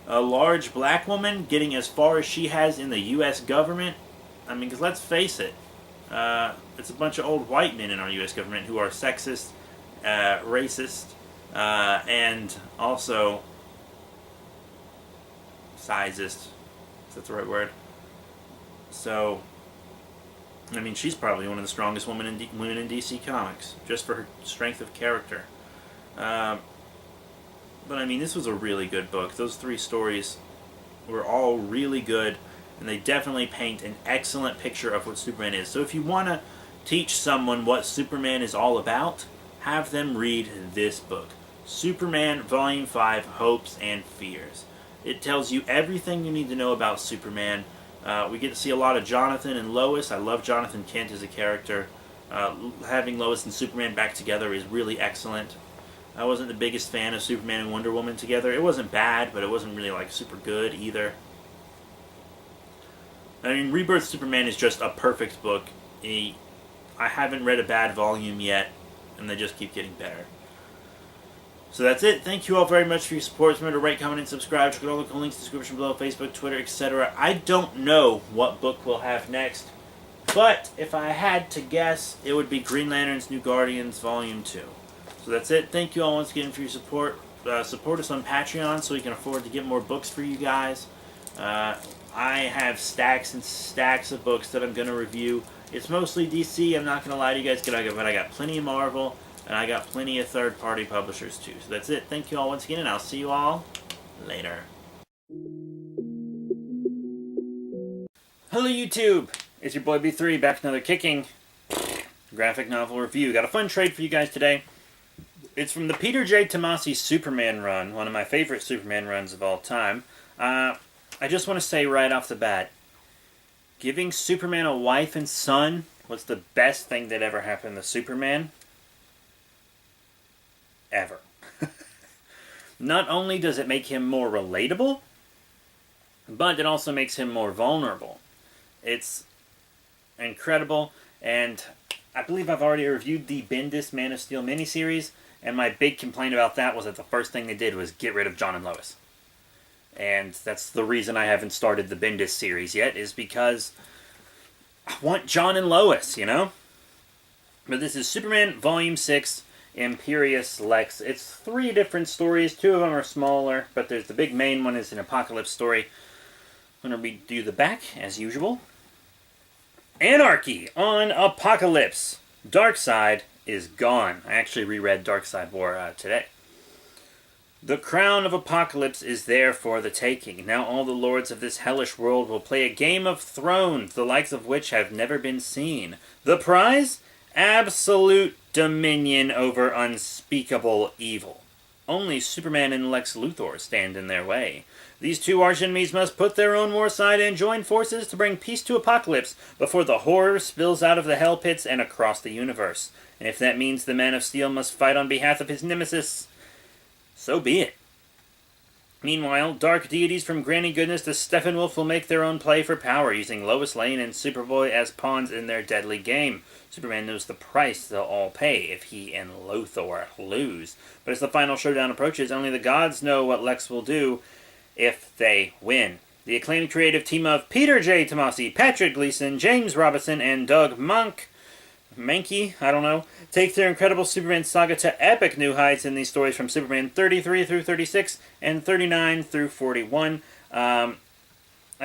a large black woman getting as far as she has in the U.S. government, because let's face it, it's a bunch of old white men in our U.S. government who are sexist, racist, and also sizist. Is that the right word? So, she's probably one of the strongest women in DC Comics, just for her strength of character. But this was a really good book. Those 3 stories were all really good, and they definitely paint an excellent picture of what Superman is. So if you want to teach someone what Superman is all about, have them read this book. Superman Volume 5, Hopes and Fears. It tells you everything you need to know about Superman. We get to see a lot of Jonathan and Lois. I love Jonathan Kent as a character. Having Lois and Superman back together is really excellent. I wasn't the biggest fan of Superman and Wonder Woman together. It wasn't bad, but it wasn't really super good either. Rebirth Superman is just a perfect book. I haven't read a bad volume yet, and they just keep getting better. So that's it. Thank you all very much for your support. Remember to rate, comment, and subscribe. Check out all the links in the description below, Facebook, Twitter, etc. I don't know what book we'll have next, but if I had to guess, it would be Green Lantern's New Guardians Volume 2. So that's it. Thank you all once again for your support. Support us on Patreon so we can afford to get more books for you guys. I have stacks and stacks of books that I'm going to review. It's mostly DC, I'm not going to lie to you guys, but I got plenty of Marvel, and I got plenty of third-party publishers too. So that's it. Thank you all once again, and I'll see you all later. Hello YouTube! It's your boy B3 back with another kicking graphic novel review. Got a fun trade for you guys today. It's from the Peter J. Tomasi Superman run, one of my favorite Superman runs of all time. I just want to say right off the bat, giving Superman a wife and son was the best thing that ever happened to Superman. Ever. Not only does it make him more relatable, but it also makes him more vulnerable. It's incredible, and I believe I've already reviewed the Bendis Man of Steel miniseries, and my big complaint about that was that the first thing they did was get rid of John and Lois. And that's the reason I haven't started the Bendis series yet, is because I want John and Lois, But this is Superman Volume 6, Imperious Lex. It's 3 different stories. 2 of them are smaller, but there's the big main one is an Apocalypse story. I'm going to redo the back, as usual. Anarchy on Apocalypse. Darkseid is gone. I actually reread Darkseid War today. The crown of Apocalypse is there for the taking. Now all the lords of this hellish world will play a game of thrones, the likes of which have never been seen. The prize? Absolute dominion over unspeakable evil. Only Superman and Lex Luthor stand in their way. These two archenemies must put their own war aside and join forces to bring peace to Apocalypse before the horror spills out of the hell pits and across the universe. And if that means the Man of Steel must fight on behalf of his nemesis, so be it. Meanwhile, dark deities from Granny Goodness to Steppenwolf will make their own play for power, using Lois Lane and Superboy as pawns in their deadly game. Superman knows the price they'll all pay if he and Luthor lose. But as the final showdown approaches, only the gods know what Lex will do if they win. The acclaimed creative team of Peter J. Tomasi, Patrick Gleason, James Robinson, and Doug Mankey, I don't know, take their incredible Superman saga to epic new heights in these stories from Superman 33 through 36 and 39 through 41. I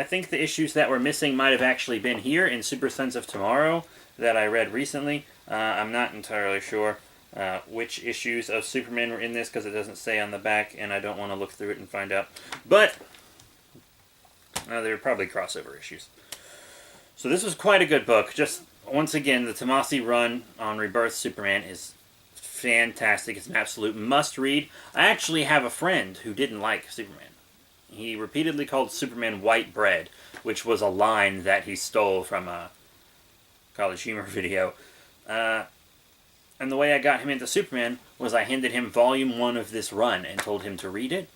think the issues that were missing might have actually been here in Super Sons of Tomorrow that I read recently. I'm not entirely sure which issues of Superman were in this because it doesn't say on the back and I don't want to look through it and find out. But they're probably crossover issues. So this was quite a good book. Just once again, the Tomasi run on Rebirth Superman is fantastic. It's an absolute must-read. I actually have a friend who didn't like Superman. He repeatedly called Superman white bread, which was a line that he stole from a College Humor video. And the way I got him into Superman was I handed him Volume 1 of this run and told him to read it,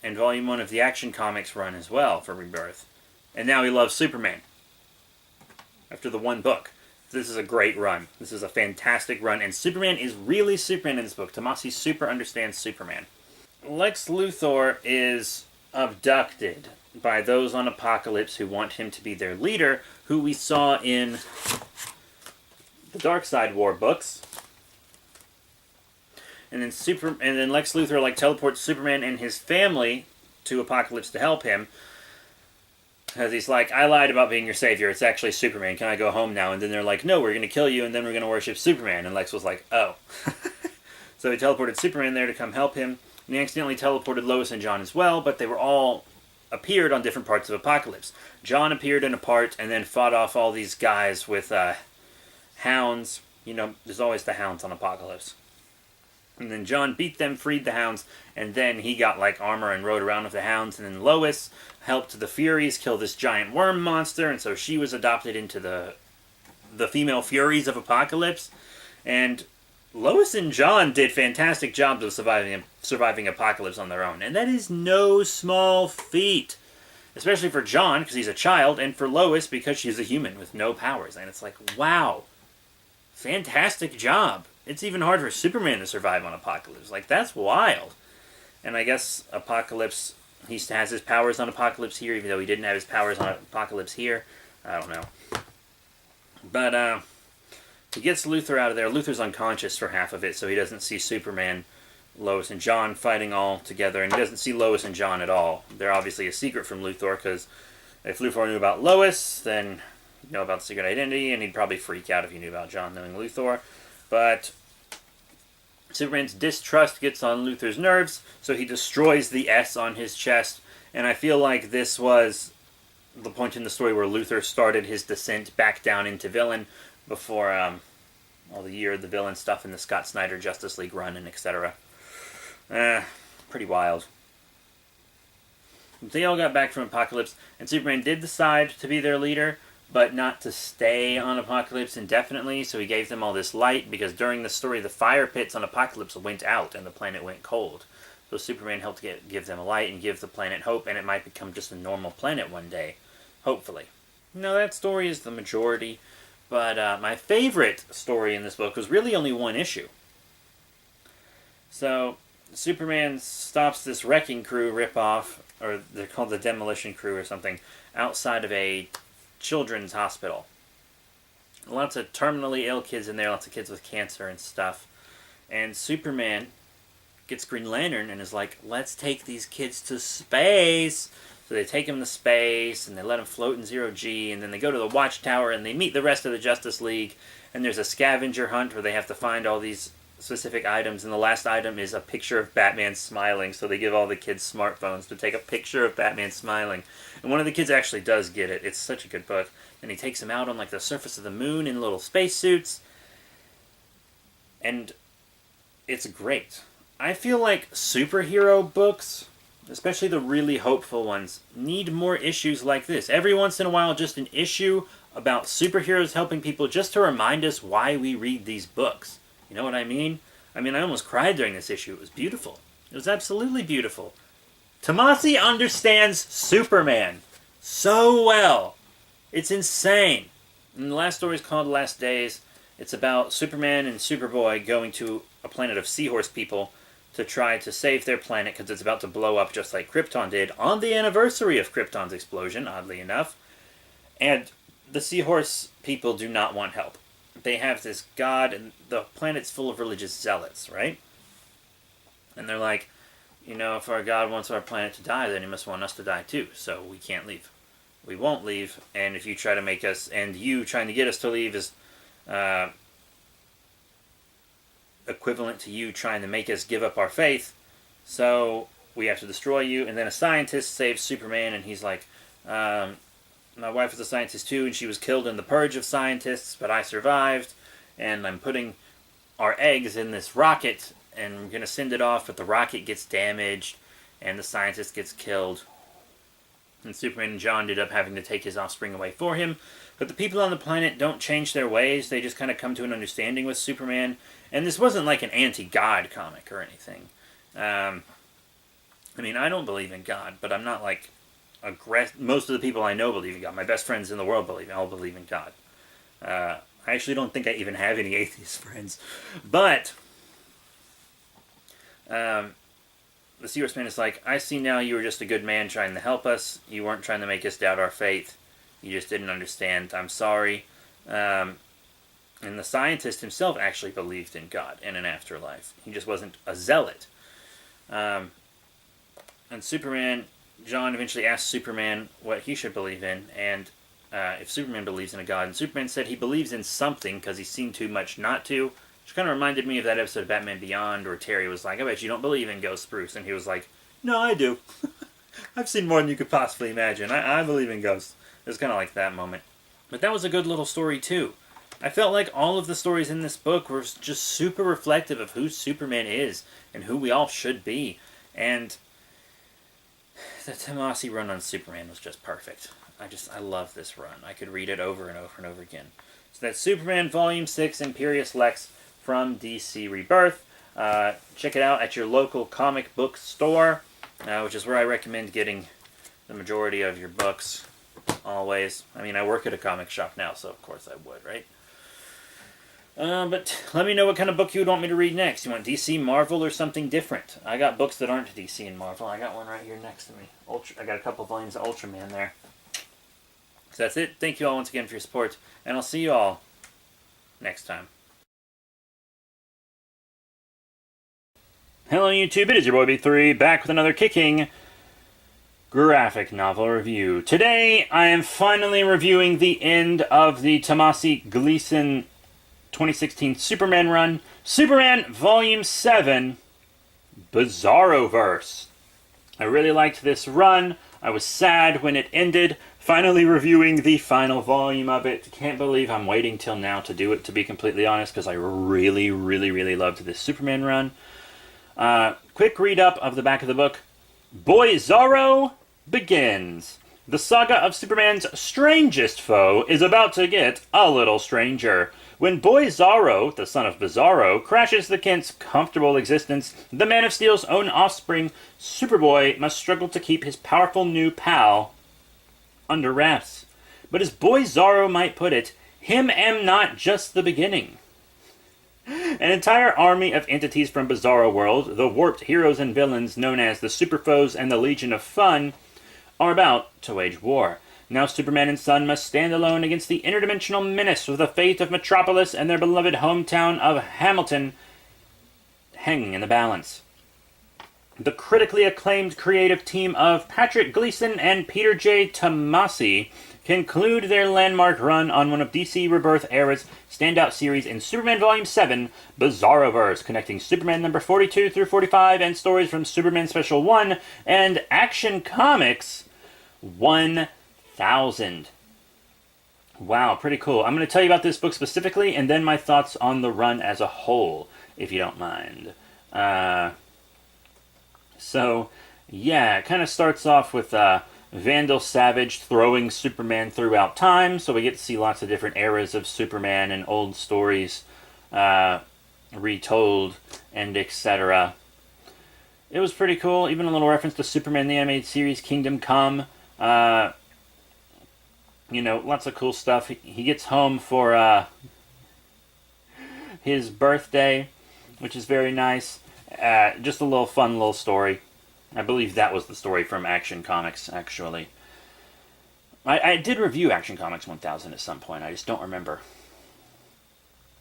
and Volume 1 of the Action Comics run as well for Rebirth. And now he loves Superman. After the one book. This is a great run. This is a fantastic run, and Superman is really Superman in this book. Tomasi super understands Superman. Lex Luthor is abducted by those on Apocalypse who want him to be their leader, who we saw in the Darkseid War books. And then Lex Luthor teleports Superman and his family to Apocalypse to help him. Because he's like, I lied about being your savior. It's actually Superman. Can I go home now? And then they're like, no, we're going to kill you, and then we're going to worship Superman. And Lex was like, oh. So he teleported Superman there to come help him. And he accidentally teleported Lois and John as well, but they were all appeared on different parts of Apocalypse. John appeared in a part and then fought off all these guys with hounds. You know, there's always the hounds on Apocalypse. And then John beat them, freed the hounds, and then he got armor and rode around with the hounds. And then Lois helped the Furies kill this giant worm monster, and so she was adopted into the female Furies of Apocalypse. And Lois and John did fantastic jobs of surviving Apocalypse on their own. And that is no small feat. Especially for John, because he's a child, and for Lois, because she's a human with no powers. And it's like, wow. Fantastic job. It's even hard for Superman to survive on Apocalypse. That's wild. And I guess Apocalypse, he has his powers on Apocalypse here, even though he didn't have his powers on Apocalypse here. I don't know. But, he gets Luthor out of there. Luthor's unconscious for half of it, so he doesn't see Superman, Lois, and John fighting all together, and he doesn't see Lois and John at all. They're obviously a secret from Luthor, because if Luthor knew about Lois, then he'd know about the secret identity, and he'd probably freak out if he knew about John knowing Luthor. But Superman's distrust gets on Luthor's nerves, so he destroys the S on his chest, and I feel like this was the point in the story where Luthor started his descent back down into villain before all the Year of the Villain stuff in the Scott Snyder Justice League run and etc. Pretty wild. They all got back from Apocalypse, and Superman did decide to be their leader, but not to stay on Apocalypse indefinitely, so he gave them all this light, because during the story, the fire pits on Apocalypse went out, and the planet went cold. So Superman helped give them a light and give the planet hope, and it might become just a normal planet one day. Hopefully. Now, that story is the majority, but my favorite story in this book was really only one issue. So, Superman stops this wrecking crew ripoff, or they're called the Demolition Crew or something, outside of a children's hospital. Lots of terminally ill kids in there, lots of kids with cancer and stuff. And Superman gets Green Lantern and is like, let's take these kids to space. So So they take him to space, and they let him float in zero-G, and then they go to the Watchtower, and they meet the rest of the Justice League, and there's a scavenger hunt where they have to find all these specific items, and the last item is a picture of Batman smiling, so they give all the kids smartphones to take a picture of Batman smiling. And one of the kids actually does get it. It's such a good book. And he takes them out on like the surface of the moon in little spacesuits. And it's great. I feel like superhero books, especially the really hopeful ones, need more issues like this. Every once in a while, just an issue about superheroes helping people just to remind us why we read these books. You know what I mean? I almost cried during this issue. It was beautiful. It was absolutely beautiful. Tomasi understands Superman so well. It's insane. And the last story is called Last Days. It's about Superman and Superboy going to a planet of seahorse people to try to save their planet because it's about to blow up just like Krypton did on the anniversary of Krypton's explosion, oddly enough. And the seahorse people do not want help. They have this god, and the planet's full of religious zealots, right? And they're like, if our god wants our planet to die, then he must want us to die too, so we can't leave. We won't leave, and if you try to make us, and you trying to get us to leave is equivalent to you trying to make us give up our faith, so we have to destroy you. And then a scientist saves Superman, and he's like, my wife is a scientist too, and she was killed in the purge of scientists, but I survived, and I'm putting our eggs in this rocket, and we're going to send it off, but the rocket gets damaged, and the scientist gets killed. And Superman and John ended up having to take his offspring away for him. But the people on the planet don't change their ways. They just kind of come to an understanding with Superman. And this wasn't like an anti-God comic or anything. I don't believe in God, but I'm not like most of the people I know believe in God. My best friends in the world all believe in God. I actually don't think I even have any atheist friends. But the Seahorse Man is like, I see now you were just a good man trying to help us. You weren't trying to make us doubt our faith. You just didn't understand. I'm sorry. And the scientist himself actually believed in God and an afterlife. He just wasn't a zealot. And John eventually asked Superman what he should believe in, and if Superman believes in a God. And Superman said he believes in something because he's seen too much not to. Which kind of reminded me of that episode of Batman Beyond where Terry was like, I bet you don't believe in ghosts, Bruce. And he was like, no, I do. I've seen more than you could possibly imagine. I believe in ghosts. It was kind of like that moment. But that was a good little story, too. I felt like all of the stories in this book were just super reflective of who Superman is and who we all should be. And the Tomasi run on Superman was just perfect. I love this run. I could read it over and over and over again. So that's Superman Volume 6, Imperious Lex, from DC Rebirth. Check it out at your local comic book store, which is where I recommend getting the majority of your books, always. I work at a comic shop now, so of course I would, right? But let me know what kind of book you would want me to read next. You want DC, Marvel, or something different? I got books that aren't DC and Marvel. I got one right here next to me. I got a couple volumes of Ultraman there. So that's it. Thank you all once again for your support, and I'll see you all next time. Hello YouTube, it is your boy B3, back with another kicking graphic novel review. Today, I am finally reviewing the end of the Tomasi Gleason 2016 Superman run, Superman Volume 7, Bizarroverse. I really liked this run. I was sad when it ended. Finally reviewing the final volume of it. Can't believe I'm waiting till now to do it, to be completely honest, because I really, really, really loved this Superman run. Quick read-up of the back of the book. Boy Zorro begins. The saga of Superman's strangest foe is about to get a little stranger. When Boy Zorro, the son of Bizarro, crashes the Kent's comfortable existence, the Man of Steel's own offspring, Superboy, must struggle to keep his powerful new pal under wraps. But as Boy Zorro might put it, him am not just the beginning. An entire army of entities from Bizarro World, the warped heroes and villains known as the Superfoes and the Legion of Fun, are about to wage war. Now Superman and Son must stand alone against the interdimensional menace with the fate of Metropolis and their beloved hometown of Hamilton hanging in the balance. The critically acclaimed creative team of Patrick Gleason and Peter J. Tomasi conclude their landmark run on one of DC Rebirth era's standout series in Superman Volume 7, Bizarroverse, connecting Superman number 42 through 45 and stories from Superman Special 1 and Action Comics 1000. Wow, pretty cool. I'm going to tell you about this book specifically and then my thoughts on the run as a whole, if you don't mind. So, yeah, it kind of starts off with Vandal Savage throwing Superman throughout time, so we get to see lots of different eras of Superman and old stories retold and etc. It was pretty cool, even a little reference to Superman the Animated Series, Kingdom Come. Lots of cool stuff. He gets home for his birthday, which is very nice. Just a little fun little story. I believe that was the story from Action Comics, actually. I did review Action Comics 1000 at some point, I just don't remember.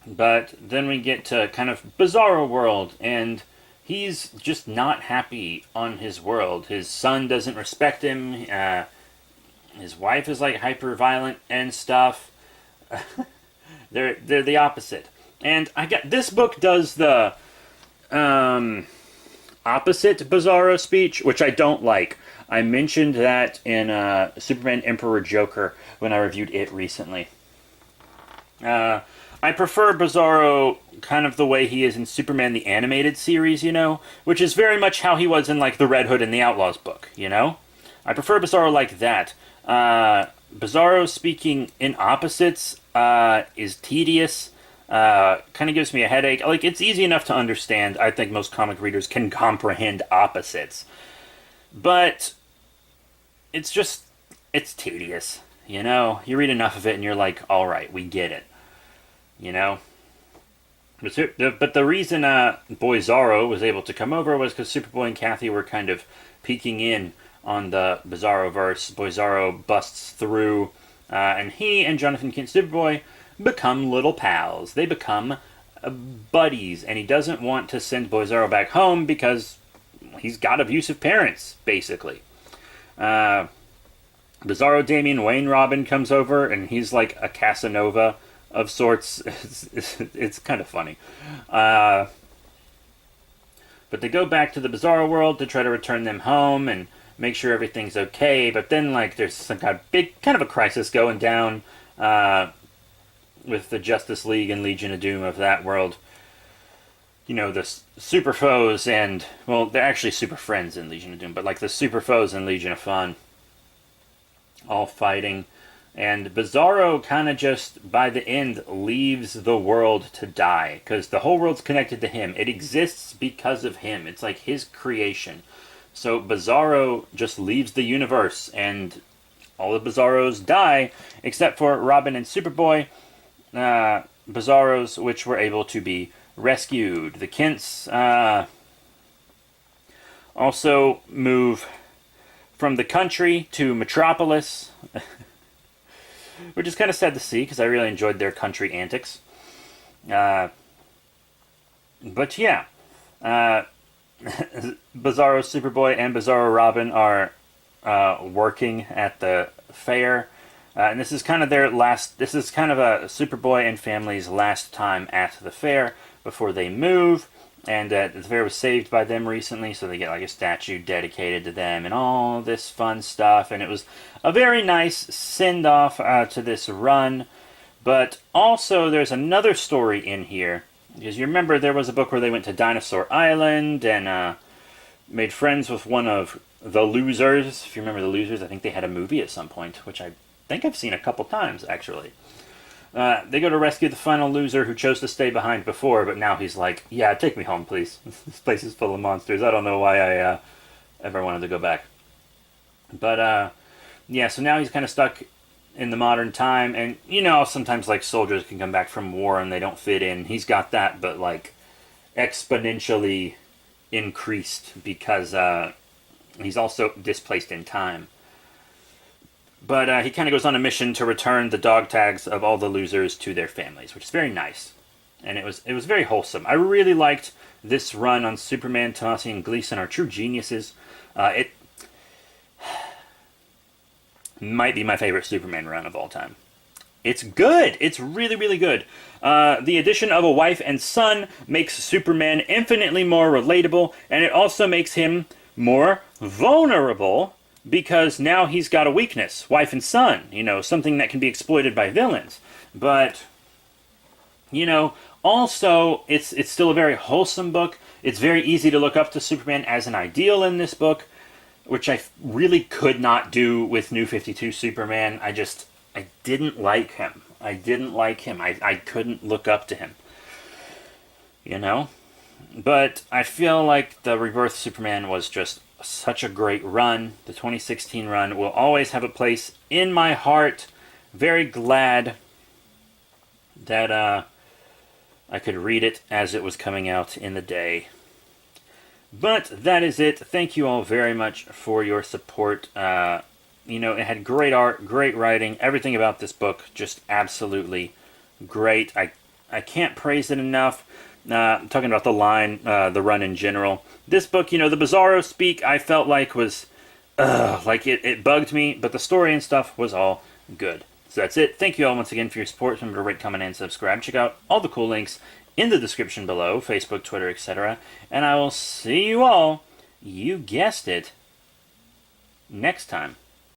But then we get to kind of Bizarro World, and he's just not happy on his world. His son doesn't respect him, his wife is like hyper violent and stuff. They're the opposite. And this book does the opposite Bizarro speech, which I don't like. I mentioned that in Superman Emperor Joker when I reviewed it recently. I prefer Bizarro kind of the way he is in Superman the Animated Series, which is very much how he was in like the Red Hood and the Outlaws book, I prefer Bizarro like that. Bizarro speaking in opposites is tedious. Kind of gives me a headache. Like, it's easy enough to understand. I think most comic readers can comprehend opposites. But it's tedious. You read enough of it and you're like, alright, we get it. But the reason Boy-Zaro was able to come over was because Superboy and Kathy were kind of peeking in on the Bizarroverse. Boy-Zaro busts through, and he and Jonathan Kent Superboy become little pals. They become buddies, and he doesn't want to send Boy-Zaro back home because he's got abusive parents, basically. Bizarro Damian Wayne Robin comes over, and he's like a Casanova of sorts. It's kind of funny. But they go back to the Bizarro world to try to return them home and make sure everything's okay, but then there's some kind of a crisis going down with the Justice League and Legion of Doom of that world. The super foes and, well, they're actually super friends in Legion of Doom, but the super foes in Legion of Fun all fighting. And Bizarro kind of just, by the end, leaves the world to die, because the whole world's connected to him. It exists because of him. It's like his creation. So Bizarro just leaves the universe, and all the Bizarros die, except for Robin and Superboy, Bizarros, which were able to be rescued. The Kents also move from the country to Metropolis, which is kind of sad to see, because I really enjoyed their country antics. But yeah, Bizarro Superboy and Bizarro Robin are working at the fair. And this is kind of this is kind of a Superboy and family's last time at the fair before they move. And the fair was saved by them recently, so they get a statue dedicated to them and all this fun stuff. And it was a very nice send-off to this run. But also there's another story in here. Because you remember there was a book where they went to Dinosaur Island and made friends with one of the losers. If you remember the losers, I think they had a movie at some point, which I think I've seen a couple times, actually. They go to rescue the final loser who chose to stay behind before, but now he's like, yeah, take me home, please. This place is full of monsters. I don't know why I ever wanted to go back. But, yeah, so now he's kind of stuck in the modern time, and, sometimes, soldiers can come back from war and they don't fit in. He's got that, but, exponentially increased because he's also displaced in time. But he kind of goes on a mission to return the dog tags of all the losers to their families, which is very nice. and it was very wholesome. I really liked this run on Superman. Tomasi and Gleason are true geniuses. It might be my favorite Superman run of all time. It's good. It's really, really good. The addition of a wife and son makes Superman infinitely more relatable, and it also makes him more vulnerable because now he's got a weakness. Wife and son, something that can be exploited by villains. But, also, it's still a very wholesome book. It's very easy to look up to Superman as an ideal in this book, which I really could not do with New 52 Superman. I didn't like him. I couldn't look up to him. But I feel like the Rebirth Superman was just such a great run. The 2016 run will always have a place in my heart. Very glad that I could read it as it was coming out in the day. But that is it. Thank you all very much for your support. It had great art, great writing, everything about this book just absolutely great. I can't praise it enough. I'm talking about the run in general. This book, the Bizarro speak, I felt like was, it bugged me, but the story and stuff was all good. So that's it. Thank you all once again for your support. Remember to rate, comment, and subscribe. Check out all the cool links in the description below, Facebook, Twitter, etc. And I will see you all, you guessed it, next time.